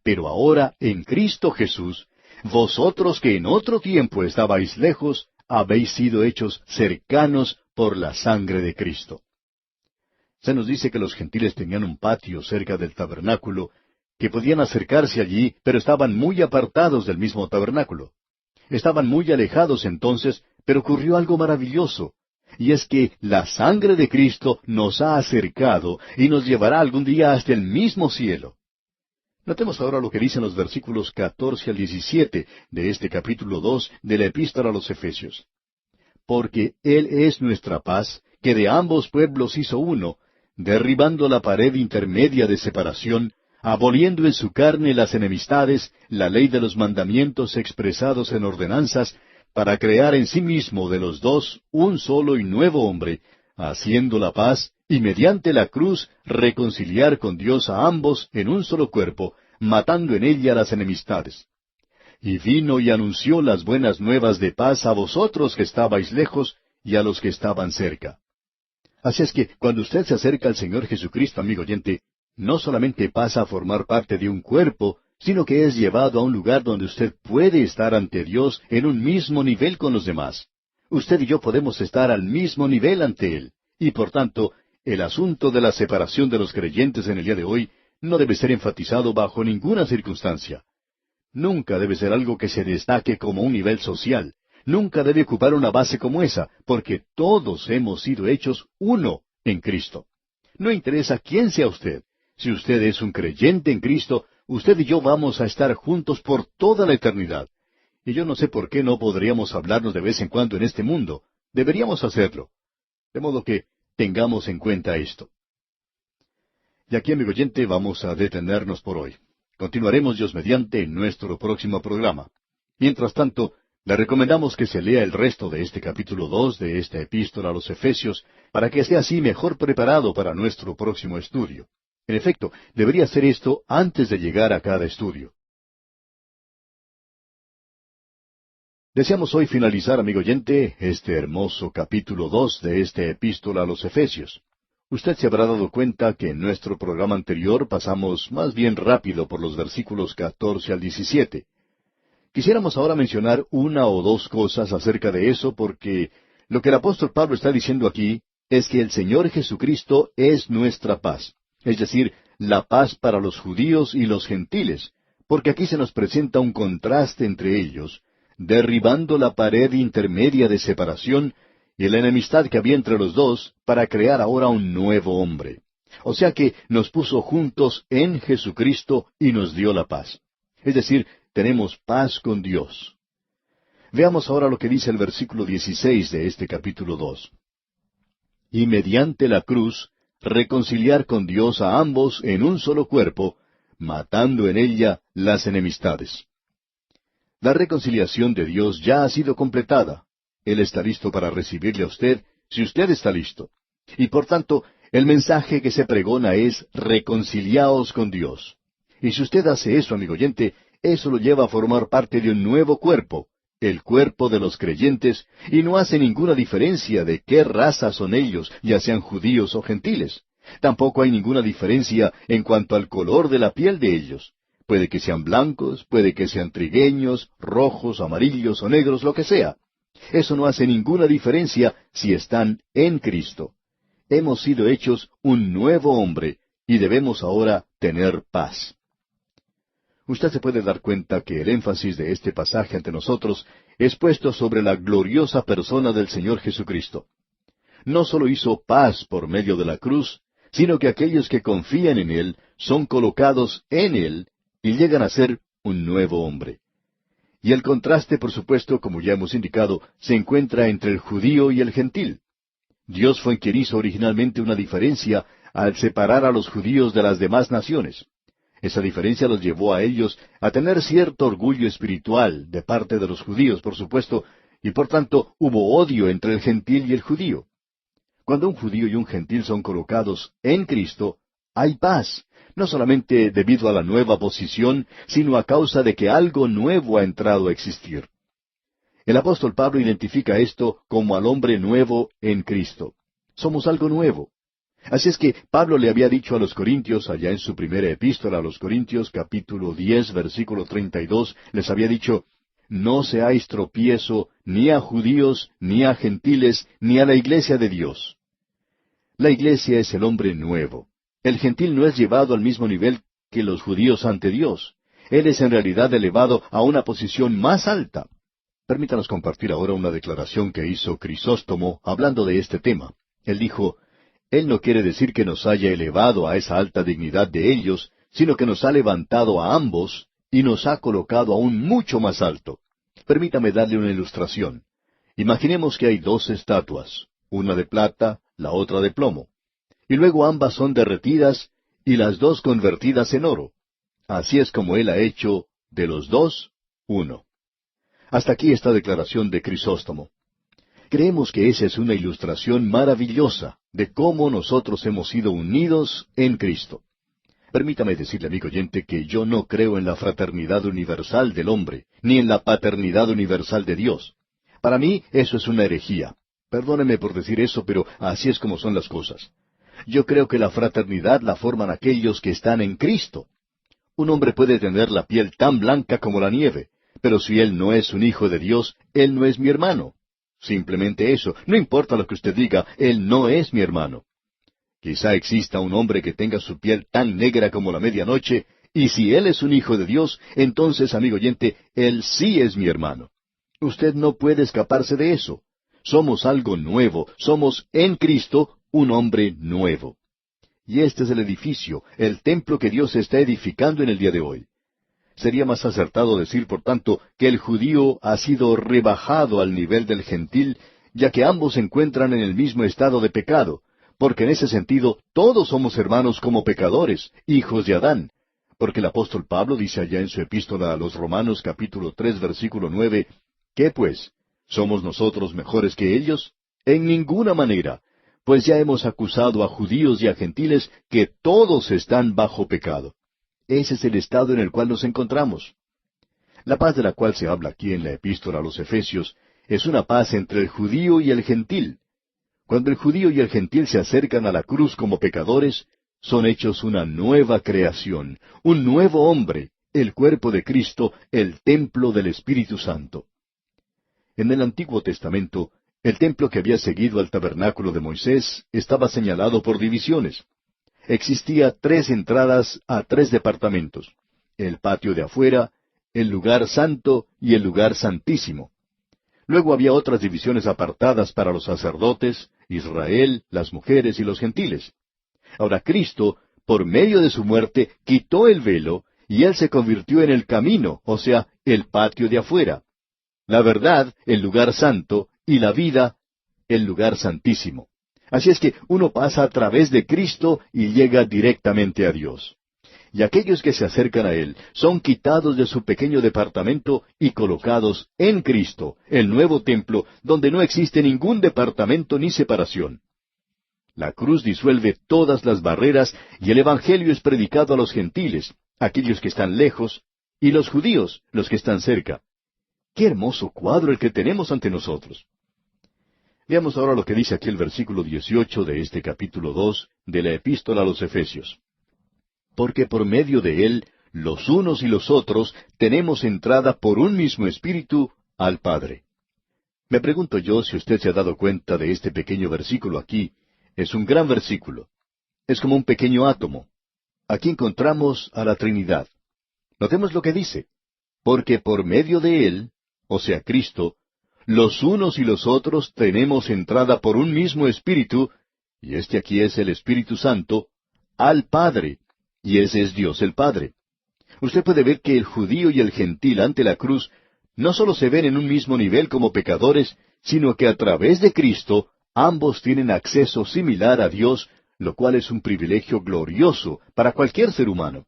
S1: Pero ahora, en Cristo Jesús, vosotros que en otro tiempo estabais lejos, habéis sido hechos cercanos por la sangre de Cristo. Se nos dice que los gentiles tenían un patio cerca del tabernáculo, que podían acercarse allí, pero estaban muy apartados del mismo tabernáculo. Estaban muy alejados entonces, pero ocurrió algo maravilloso, y es que la sangre de Cristo nos ha acercado y nos llevará algún día hasta el mismo cielo. Notemos ahora lo que dicen los versículos 14 al 17 de este capítulo 2 de la Epístola a los Efesios. Porque Él es nuestra paz, que de ambos pueblos hizo uno, derribando la pared intermedia de separación, aboliendo en su carne las enemistades, la ley de los mandamientos expresados en ordenanzas, para crear en sí mismo de los dos un solo y nuevo hombre, haciendo la paz, y mediante la cruz reconciliar con Dios a ambos en un solo cuerpo, matando en ella las enemistades. Y vino y anunció las buenas nuevas de paz a vosotros que estabais lejos y a los que estaban cerca. Así es que cuando usted se acerca al Señor Jesucristo, amigo oyente, no solamente pasa a formar parte de un cuerpo, sino que es llevado a un lugar donde usted puede estar ante Dios en un mismo nivel con los demás. Usted y yo podemos estar al mismo nivel ante Él, y por tanto, el asunto de la separación de los creyentes en el día de hoy no debe ser enfatizado bajo ninguna circunstancia. Nunca debe ser algo que se destaque como un nivel social. Nunca debe ocupar una base como esa, porque todos hemos sido hechos uno en Cristo. No interesa quién sea usted. Si usted es un creyente en Cristo, usted y yo vamos a estar juntos por toda la eternidad. Y yo no sé por qué no podríamos hablarnos de vez en cuando en este mundo. Deberíamos hacerlo. De modo que tengamos en cuenta esto. Y aquí, amigo oyente, vamos a detenernos por hoy. Continuaremos, Dios mediante, en nuestro próximo programa. Mientras tanto, le recomendamos que se lea el resto de este capítulo 2 de esta epístola a los Efesios, para que esté así mejor preparado para nuestro próximo estudio. En efecto, debería hacer esto antes de llegar a cada estudio. Deseamos hoy finalizar, amigo oyente, este hermoso capítulo 2 de esta epístola a los Efesios. Usted se habrá dado cuenta que en nuestro programa anterior pasamos más bien rápido por los versículos 14 al 17. Quisiéramos ahora mencionar una o dos cosas acerca de eso porque lo que el apóstol Pablo está diciendo aquí es que el Señor Jesucristo es nuestra paz, es decir, la paz para los judíos y los gentiles, porque aquí se nos presenta un contraste entre ellos, derribando la pared intermedia de separación y la enemistad que había entre los dos para crear ahora un nuevo hombre. O sea que nos puso juntos en Jesucristo y nos dio la paz. Es decir, tenemos paz con Dios. Veamos ahora lo que dice el versículo 16 de este capítulo 2. Y mediante la cruz reconciliar con Dios a ambos en un solo cuerpo, matando en ella las enemistades. La reconciliación de Dios ya ha sido completada. Él está listo para recibirle a usted, si usted está listo. Y por tanto, el mensaje que se pregona es reconciliaos con Dios. Y si usted hace eso, amigo oyente, eso lo lleva a formar parte de un nuevo cuerpo, el cuerpo de los creyentes, y no hace ninguna diferencia de qué raza son ellos, ya sean judíos o gentiles. Tampoco hay ninguna diferencia en cuanto al color de la piel de ellos. Puede que sean blancos, puede que sean trigueños, rojos, amarillos o negros, lo que sea. Eso no hace ninguna diferencia si están en Cristo. Hemos sido hechos un nuevo hombre y debemos ahora tener paz. Usted se puede dar cuenta que el énfasis de este pasaje ante nosotros es puesto sobre la gloriosa persona del Señor Jesucristo. No solo hizo paz por medio de la cruz, sino que aquellos que confían en Él son colocados en Él y llegan a ser un nuevo hombre. Y el contraste, por supuesto, como ya hemos indicado, se encuentra entre el judío y el gentil. Dios fue quien hizo originalmente una diferencia al separar a los judíos de las demás naciones. Esa diferencia los llevó a ellos a tener cierto orgullo espiritual de parte de los judíos, por supuesto, y por tanto hubo odio entre el gentil y el judío. Cuando un judío y un gentil son colocados en Cristo, hay paz, no solamente debido a la nueva posición, sino a causa de que algo nuevo ha entrado a existir. El apóstol Pablo identifica esto como al hombre nuevo en Cristo. Somos algo nuevo. Así es que Pablo le había dicho a los Corintios, allá en su primera epístola a los Corintios, capítulo 10, versículo 32, les había dicho, no seáis tropiezo ni a judíos, ni a gentiles, ni a la iglesia de Dios. La iglesia es el hombre nuevo. El gentil no es llevado al mismo nivel que los judíos ante Dios. Él es en realidad elevado a una posición más alta. Permítanos compartir ahora una declaración que hizo Crisóstomo hablando de este tema. Él dijo, Él no quiere decir que nos haya elevado a esa alta dignidad de ellos, sino que nos ha levantado a ambos y nos ha colocado aún mucho más alto. Permítame darle una ilustración. Imaginemos que hay dos estatuas, una de plata, la otra de plomo, y luego ambas son derretidas y las dos convertidas en oro. Así es como Él ha hecho de los dos uno. Hasta aquí esta declaración de Crisóstomo. Creemos que esa es una ilustración maravillosa de cómo nosotros hemos sido unidos en Cristo. Permítame decirle, amigo oyente, que yo no creo en la fraternidad universal del hombre, ni en la paternidad universal de Dios. Para mí eso es una herejía. Perdóneme por decir eso, pero así es como son las cosas. Yo creo que la fraternidad la forman aquellos que están en Cristo. Un hombre puede tener la piel tan blanca como la nieve, pero si él no es un hijo de Dios, él no es mi hermano. Simplemente eso. No importa lo que usted diga, él no es mi hermano. Quizá exista un hombre que tenga su piel tan negra como la medianoche, y si él es un hijo de Dios, entonces, amigo oyente, él sí es mi hermano. Usted no puede escaparse de eso. Somos algo nuevo, somos en Cristo un hombre nuevo. Y este es el edificio, el templo que Dios está edificando en el día de hoy. Sería más acertado decir, por tanto, que el judío ha sido rebajado al nivel del gentil, ya que ambos se encuentran en el mismo estado de pecado, porque en ese sentido todos somos hermanos como pecadores, hijos de Adán. Porque el apóstol Pablo dice allá en su epístola a los Romanos capítulo 3 versículo 9, ¿qué pues? ¿Somos nosotros mejores que ellos? En ninguna manera, pues ya hemos acusado a judíos y a gentiles que todos están bajo pecado. Ese es el estado en el cual nos encontramos. La paz de la cual se habla aquí en la epístola a los Efesios es una paz entre el judío y el gentil. Cuando el judío y el gentil se acercan a la cruz como pecadores, son hechos una nueva creación, un nuevo hombre, el cuerpo de Cristo, el templo del Espíritu Santo. En el Antiguo Testamento, el templo que había seguido al tabernáculo de Moisés estaba señalado por divisiones. Existía 3 entradas a 3 departamentos: el patio de afuera, el lugar santo y el lugar santísimo. Luego había otras divisiones apartadas para los sacerdotes, Israel, las mujeres y los gentiles. Ahora Cristo, por medio de su muerte, quitó el velo y Él se convirtió en el camino, o sea, el patio de afuera. La verdad, el lugar santo, y la vida, el lugar santísimo. Así es que uno pasa a través de Cristo y llega directamente a Dios. Y aquellos que se acercan a Él son quitados de su pequeño departamento y colocados en Cristo, el nuevo templo, donde no existe ningún departamento ni separación. La cruz disuelve todas las barreras y el Evangelio es predicado a los gentiles, aquellos que están lejos, y los judíos, los que están cerca. ¡Qué hermoso cuadro el que tenemos ante nosotros! Veamos ahora lo que dice aquí el versículo 18 de este capítulo 2 de la epístola a los Efesios. Porque por medio de Él, los unos y los otros, tenemos entrada por un mismo espíritu al Padre. Me pregunto yo si usted se ha dado cuenta de este pequeño versículo aquí. Es un gran versículo. Es como un pequeño átomo. Aquí encontramos a la Trinidad. Notemos lo que dice. Porque por medio de Él, o sea, Cristo, los unos y los otros tenemos entrada por un mismo espíritu, y este aquí es el Espíritu Santo, al Padre, y ese es Dios el Padre. Usted puede ver que el judío y el gentil ante la cruz no solo se ven en un mismo nivel como pecadores, sino que a través de Cristo ambos tienen acceso similar a Dios, lo cual es un privilegio glorioso para cualquier ser humano.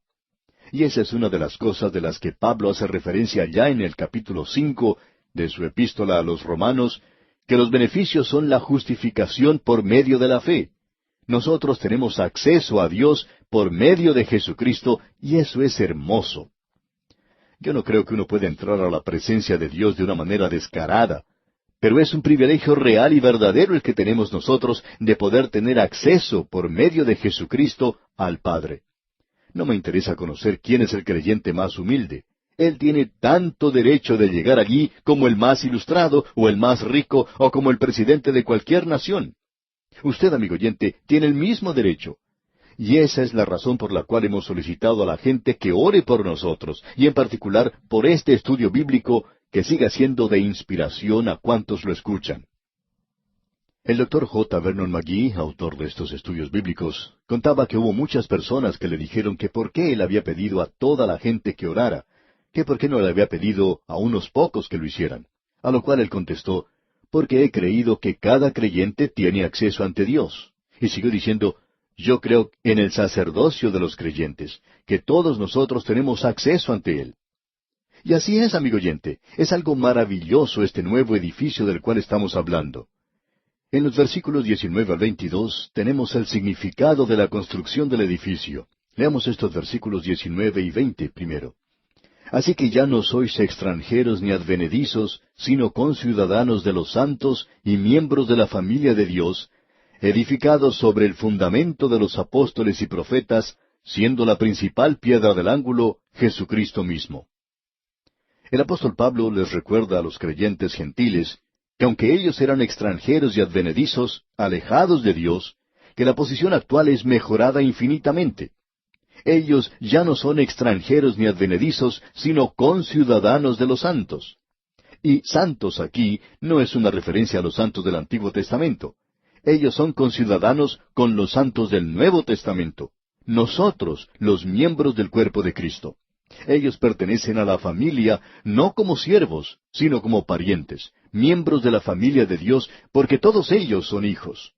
S1: Y esa es una de las cosas de las que Pablo hace referencia ya en el capítulo 5 de su epístola a los Romanos, que los beneficios son la justificación por medio de la fe. Nosotros tenemos acceso a Dios por medio de Jesucristo, y eso es hermoso. Yo no creo que uno pueda entrar a la presencia de Dios de una manera descarada, pero es un privilegio real y verdadero el que tenemos nosotros de poder tener acceso por medio de Jesucristo al Padre. No me interesa conocer quién es el creyente más humilde. Él tiene tanto derecho de llegar allí como el más ilustrado, o el más rico, o como el presidente de cualquier nación. Usted, amigo oyente, tiene el mismo derecho. Y esa es la razón por la cual hemos solicitado a la gente que ore por nosotros, y en particular por este estudio bíblico que siga siendo de inspiración a cuantos lo escuchan. El Dr. J. Vernon McGee, autor de estos estudios bíblicos, contaba que hubo muchas personas que le dijeron que por qué él había pedido a toda la gente que orara, que por qué no le había pedido a unos pocos que lo hicieran. A lo cual él contestó, porque he creído que cada creyente tiene acceso ante Dios. Y siguió diciendo, yo creo en el sacerdocio de los creyentes, que todos nosotros tenemos acceso ante Él. Y así es, amigo oyente, es algo maravilloso este nuevo edificio del cual estamos hablando. En los versículos 19 al 22 tenemos el significado de la construcción del edificio. Leamos estos versículos 19 y 20 primero. Así que ya no sois extranjeros ni advenedizos, sino conciudadanos de los santos y miembros de la familia de Dios, edificados sobre el fundamento de los apóstoles y profetas, siendo la principal piedra del ángulo Jesucristo mismo. El apóstol Pablo les recuerda a los creyentes gentiles que aunque ellos eran extranjeros y advenedizos, alejados de Dios, que la posición actual es mejorada infinitamente. Ellos ya no son extranjeros ni advenedizos, sino conciudadanos de los santos. Y santos aquí no es una referencia a los santos del Antiguo Testamento. Ellos son conciudadanos con los santos del Nuevo Testamento. Nosotros, los miembros del cuerpo de Cristo. Ellos pertenecen a la familia no como siervos, sino como parientes, miembros de la familia de Dios, porque todos ellos son hijos.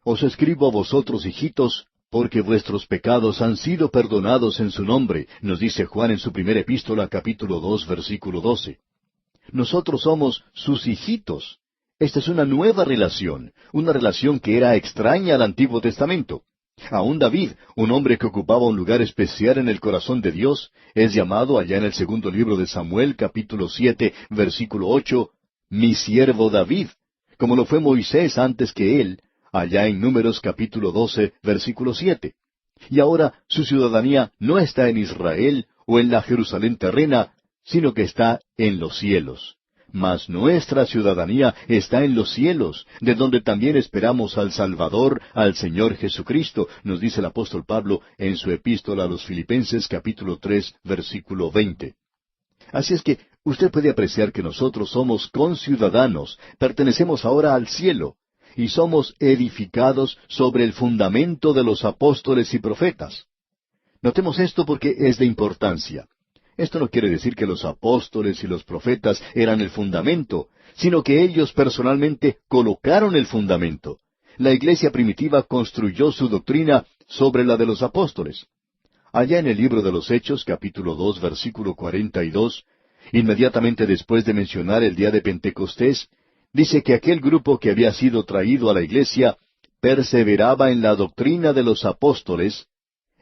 S1: Os escribo a vosotros, hijitos, porque vuestros pecados han sido perdonados en su nombre, nos dice Juan en su primera epístola, capítulo 2, versículo 12. Nosotros somos sus hijitos. Esta es una nueva relación, una relación que era extraña al Antiguo Testamento. Aún David, un hombre que ocupaba un lugar especial en el corazón de Dios, es llamado allá en el segundo libro de Samuel, capítulo 7, versículo 8, mi siervo David, como lo fue Moisés antes que él, allá en Números capítulo 12, versículo 7. Y ahora su ciudadanía no está en Israel o en la Jerusalén terrena, sino que está en los cielos. Mas nuestra ciudadanía está en los cielos, de donde también esperamos al Salvador, al Señor Jesucristo, nos dice el apóstol Pablo en su epístola a los Filipenses capítulo 3, versículo 20. Así es que usted puede apreciar que nosotros somos conciudadanos, pertenecemos ahora al cielo, y somos edificados sobre el fundamento de los apóstoles y profetas. Notemos esto porque es de importancia. Esto no quiere decir que los apóstoles y los profetas eran el fundamento, sino que ellos personalmente colocaron el fundamento. La iglesia primitiva construyó su doctrina sobre la de los apóstoles. Allá en el libro de los Hechos, capítulo 2, versículo 42, inmediatamente después de mencionar el día de Pentecostés, dice que aquel grupo que había sido traído a la iglesia perseveraba en la doctrina de los apóstoles,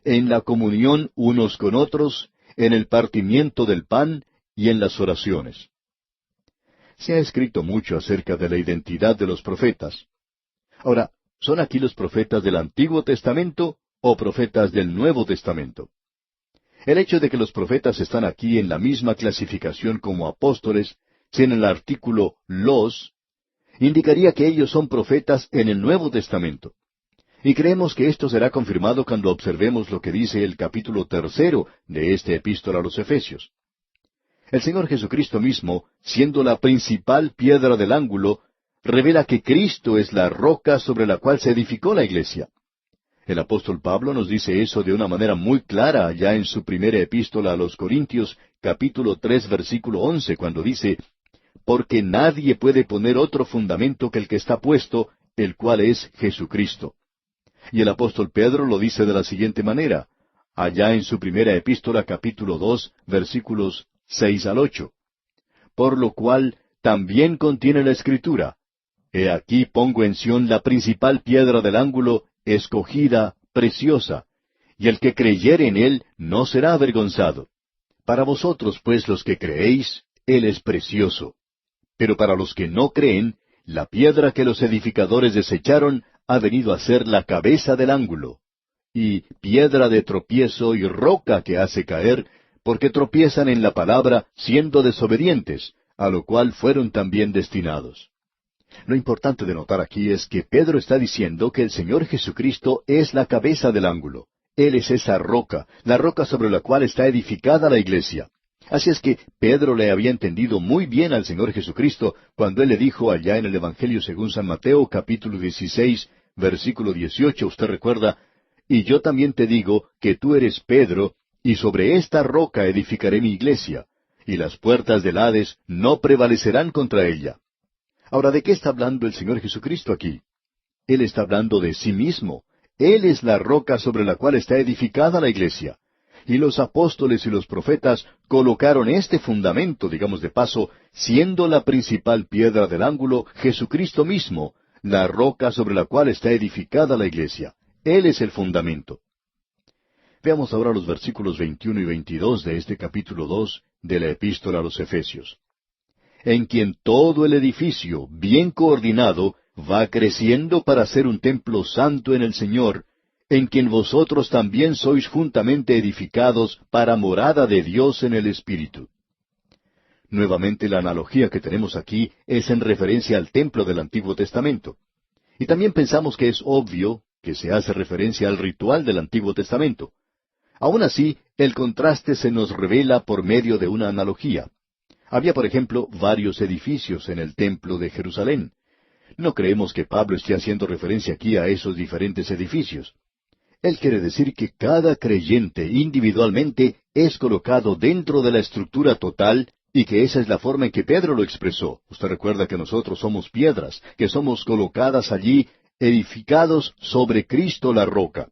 S1: en la comunión unos con otros, en el partimiento del pan y en las oraciones. Se ha escrito mucho acerca de la identidad de los profetas. Ahora, ¿son aquí los profetas del Antiguo Testamento o profetas del Nuevo Testamento? El hecho de que los profetas están aquí en la misma clasificación como apóstoles, sin el artículo los, indicaría que ellos son profetas en el Nuevo Testamento. Y creemos que esto será confirmado cuando observemos lo que dice el capítulo 3 de esta epístola a los Efesios. El Señor Jesucristo mismo, siendo la principal piedra del ángulo, revela que Cristo es la roca sobre la cual se edificó la iglesia. El apóstol Pablo nos dice eso de una manera muy clara allá en su primera epístola a los Corintios, capítulo 3, versículo 11, cuando dice, porque nadie puede poner otro fundamento que el que está puesto, el cual es Jesucristo. Y el apóstol Pedro lo dice de la siguiente manera, allá en su primera epístola, capítulo 2, versículos 6 al 8. Por lo cual también contiene la Escritura, he aquí pongo en Sión la principal piedra del ángulo, escogida, preciosa, y el que creyere en él no será avergonzado. Para vosotros, pues, los que creéis, él es precioso. Pero para los que no creen, la piedra que los edificadores desecharon ha venido a ser la cabeza del ángulo, y piedra de tropiezo y roca que hace caer, porque tropiezan en la palabra, siendo desobedientes, a lo cual fueron también destinados. Lo importante de notar aquí es que Pedro está diciendo que el Señor Jesucristo es la cabeza del ángulo. Él es esa roca, la roca sobre la cual está edificada la iglesia. Así es que Pedro le había entendido muy bien al Señor Jesucristo cuando Él le dijo allá en el Evangelio según San Mateo, capítulo 16, versículo 18, usted recuerda, y yo también te digo que tú eres Pedro, y sobre esta roca edificaré mi iglesia, y las puertas del Hades no prevalecerán contra ella. Ahora, ¿de qué está hablando el Señor Jesucristo aquí? Él está hablando de sí mismo. Él es la roca sobre la cual está edificada la iglesia. Y los apóstoles y los profetas colocaron este fundamento, digamos de paso, siendo la principal piedra del ángulo Jesucristo mismo, la roca sobre la cual está edificada la iglesia. Él es el fundamento. Veamos ahora los versículos 21 y 22 de este capítulo 2 de la Epístola a los Efesios. En quien todo el edificio, bien coordinado, va creciendo para ser un templo santo en el Señor, en quien vosotros también sois juntamente edificados para morada de Dios en el Espíritu. Nuevamente la analogía que tenemos aquí es en referencia al templo del Antiguo Testamento. Y también pensamos que es obvio que se hace referencia al ritual del Antiguo Testamento. Aún así, el contraste se nos revela por medio de una analogía. Había, por ejemplo, varios edificios en el templo de Jerusalén. No creemos que Pablo esté haciendo referencia aquí a esos diferentes edificios. Él quiere decir que cada creyente individualmente es colocado dentro de la estructura total y que esa es la forma en que Pedro lo expresó. Usted recuerda que nosotros somos piedras, que somos colocadas allí, edificados sobre Cristo la roca.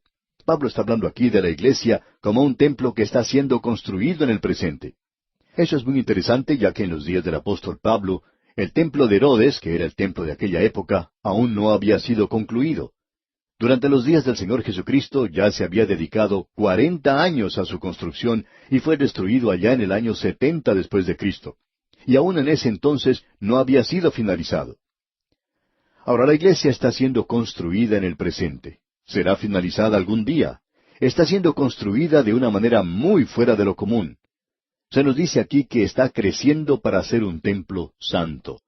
S1: Pablo está hablando aquí de la iglesia como un templo que está siendo construido en el presente. Eso es muy interesante, ya que en los días del apóstol Pablo, el templo de Herodes, que era el templo de aquella época, aún no había sido concluido. Durante los días del Señor Jesucristo ya se había dedicado 40 años a su construcción y fue destruido allá en el año 70 después de Cristo. Y aún en ese entonces no había sido finalizado. Ahora la iglesia está siendo construida en el presente. Será finalizada algún día. Está siendo construida de una manera muy fuera de lo común. Se nos dice aquí que está creciendo para ser un templo santo.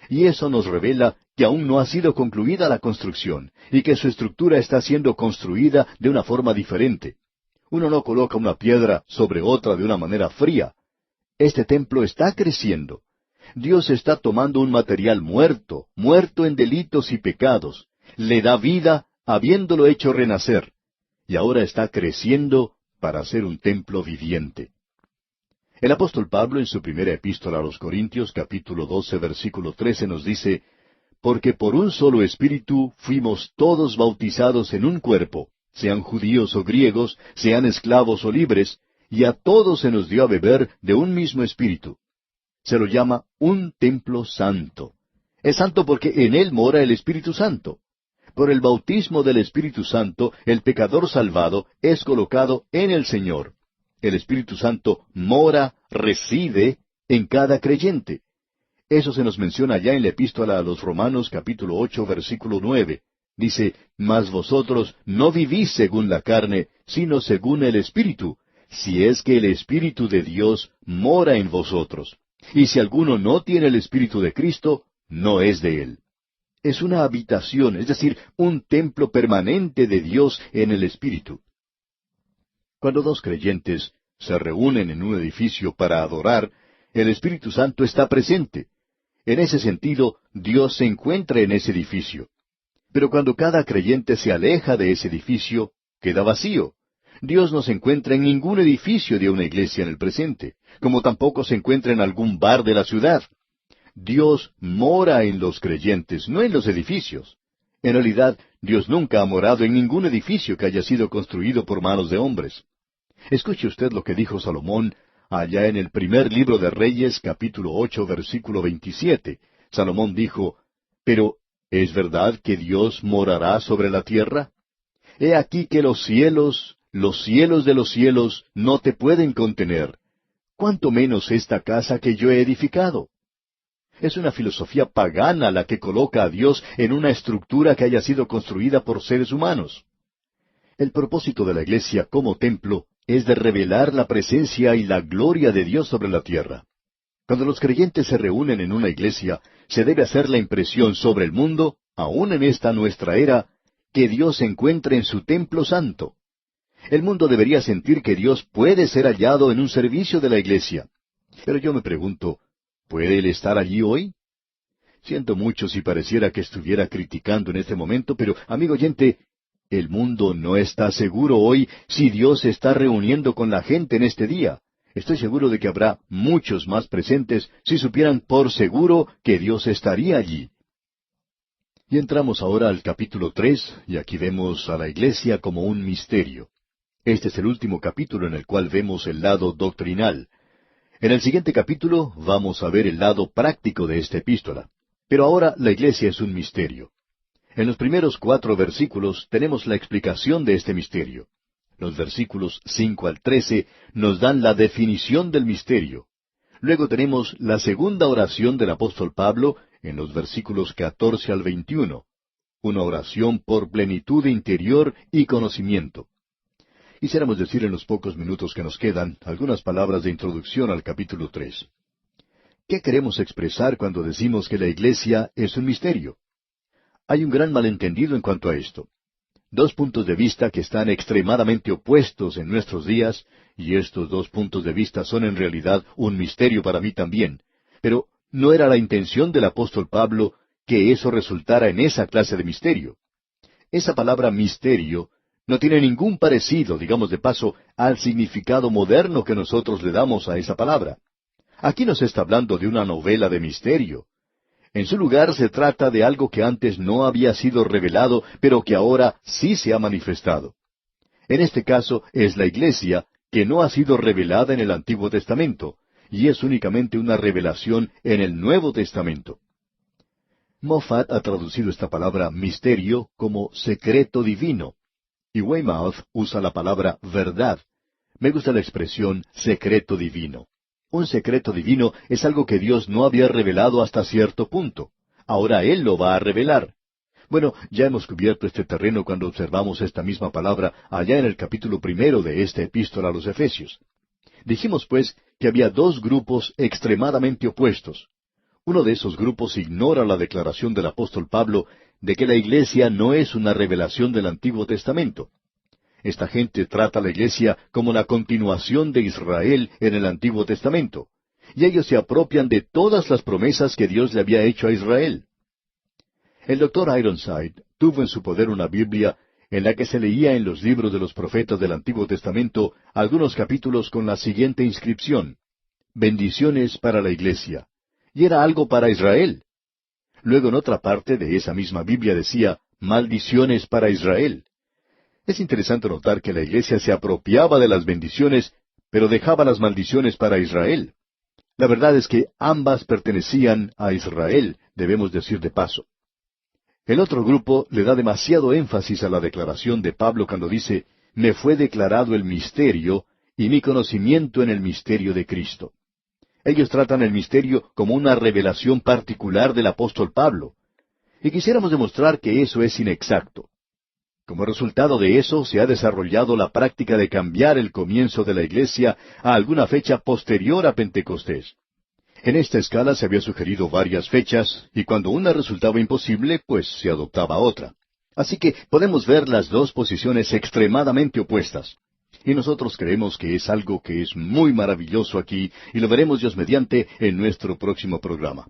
S1: Y eso nos revela que aún no ha sido concluida la construcción, y que su estructura está siendo construida de una forma diferente. Uno no coloca una piedra sobre otra de una manera fría. Este templo está creciendo. Dios está tomando un material muerto, muerto en delitos y pecados, le da vida habiéndolo hecho renacer, y ahora está creciendo para ser un templo viviente. El apóstol Pablo en su primera epístola a los Corintios, capítulo 12, versículo 13, nos dice, porque por un solo espíritu fuimos todos bautizados en un cuerpo, sean judíos o griegos, sean esclavos o libres, y a todos se nos dio a beber de un mismo espíritu. Se lo llama un templo santo. Es santo porque en él mora el Espíritu Santo. Por el bautismo del Espíritu Santo, el pecador salvado es colocado en el Señor. El Espíritu Santo mora, reside en cada creyente. Eso se nos menciona ya en la epístola a los Romanos capítulo 8, versículo 9. Dice, mas vosotros no vivís según la carne, sino según el Espíritu, si es que el Espíritu de Dios mora en vosotros. Y si alguno no tiene el Espíritu de Cristo, no es de él. Es una habitación, es decir, un templo permanente de Dios en el Espíritu. Cuando dos creyentes se reúnen en un edificio para adorar, el Espíritu Santo está presente. En ese sentido, Dios se encuentra en ese edificio. Pero cuando cada creyente se aleja de ese edificio, queda vacío. Dios no se encuentra en ningún edificio de una iglesia en el presente, como tampoco se encuentra en algún bar de la ciudad. Dios mora en los creyentes, no en los edificios. En realidad, Dios nunca ha morado en ningún edificio que haya sido construido por manos de hombres. Escuche usted lo que dijo Salomón allá en el primer libro de Reyes, capítulo 8, versículo 27. Salomón dijo, «Pero, ¿es verdad que Dios morará sobre la tierra? He aquí que los cielos de los cielos, no te pueden contener. ¿Cuánto menos esta casa que yo he edificado?» Es una filosofía pagana la que coloca a Dios en una estructura que haya sido construida por seres humanos. El propósito de la iglesia como templo es de revelar la presencia y la gloria de Dios sobre la tierra. Cuando los creyentes se reúnen en una iglesia, se debe hacer la impresión sobre el mundo, aun en esta nuestra era, que Dios se encuentra en su templo santo. El mundo debería sentir que Dios puede ser hallado en un servicio de la iglesia. Pero yo me pregunto, ¿puede Él estar allí hoy? Siento mucho si pareciera que estuviera criticando en este momento, pero, amigo oyente, el mundo no está seguro hoy si Dios se está reuniendo con la gente en este día. Estoy seguro de que habrá muchos más presentes si supieran por seguro que Dios estaría allí. Y entramos ahora al capítulo 3, y aquí vemos a la iglesia como un misterio. Este es el último capítulo en el cual vemos el lado doctrinal. En el siguiente capítulo vamos a ver el lado práctico de esta epístola. Pero ahora la iglesia es un misterio. En los primeros 4 versículos tenemos la explicación de este misterio. Los versículos 5 al 13 nos dan la definición del misterio. Luego tenemos la segunda oración del apóstol Pablo en los versículos 14 al 21. Una oración por plenitud interior y conocimiento. Quisiéramos decir en los pocos minutos que nos quedan algunas palabras de introducción al capítulo 3. ¿Qué queremos expresar cuando decimos que la iglesia es un misterio? Hay un gran malentendido en cuanto a esto. 2 puntos de vista que están extremadamente opuestos en nuestros días, y estos 2 puntos de vista son en realidad un misterio para mí también. Pero no era la intención del apóstol Pablo que eso resultara en esa clase de misterio. Esa palabra misterio no tiene ningún parecido, digamos de paso, al significado moderno que nosotros le damos a esa palabra. Aquí no se está hablando de una novela de misterio. En su lugar se trata de algo que antes no había sido revelado, pero que ahora sí se ha manifestado. En este caso es la iglesia que no ha sido revelada en el Antiguo Testamento, y es únicamente una revelación en el Nuevo Testamento. Moffat ha traducido esta palabra misterio como secreto divino, y Weymouth usa la palabra verdad. Me gusta la expresión secreto divino. Un secreto divino es algo que Dios no había revelado hasta cierto punto. Ahora Él lo va a revelar. Bueno, ya hemos cubierto este terreno cuando observamos esta misma palabra allá en el capítulo 1 de esta epístola a los Efesios. Dijimos, pues, que había 2 grupos extremadamente opuestos. Uno de esos grupos ignora la declaración del apóstol Pablo de que la iglesia no es una revelación del Antiguo Testamento. Esta gente trata a la iglesia como la continuación de Israel en el Antiguo Testamento, y ellos se apropian de todas las promesas que Dios le había hecho a Israel. El doctor Ironside tuvo en su poder una Biblia en la que se leía en los libros de los profetas del Antiguo Testamento algunos capítulos con la siguiente inscripción: bendiciones para la iglesia. Y era algo para Israel. Luego en otra parte de esa misma Biblia decía maldiciones para Israel. Es interesante notar que la iglesia se apropiaba de las bendiciones, pero dejaba las maldiciones para Israel. La verdad es que ambas pertenecían a Israel, debemos decir de paso. El otro grupo le da demasiado énfasis a la declaración de Pablo cuando dice, me fue declarado el misterio y mi conocimiento en el misterio de Cristo. Ellos tratan el misterio como una revelación particular del apóstol Pablo. Y quisiéramos demostrar que eso es inexacto. Como resultado de eso, se ha desarrollado la práctica de cambiar el comienzo de la iglesia a alguna fecha posterior a Pentecostés. En esta escala se había sugerido varias fechas, y cuando una resultaba imposible, pues se adoptaba otra. Así que podemos ver las 2 posiciones extremadamente opuestas. Y nosotros creemos que es algo que es muy maravilloso aquí, y lo veremos Dios mediante en nuestro próximo programa.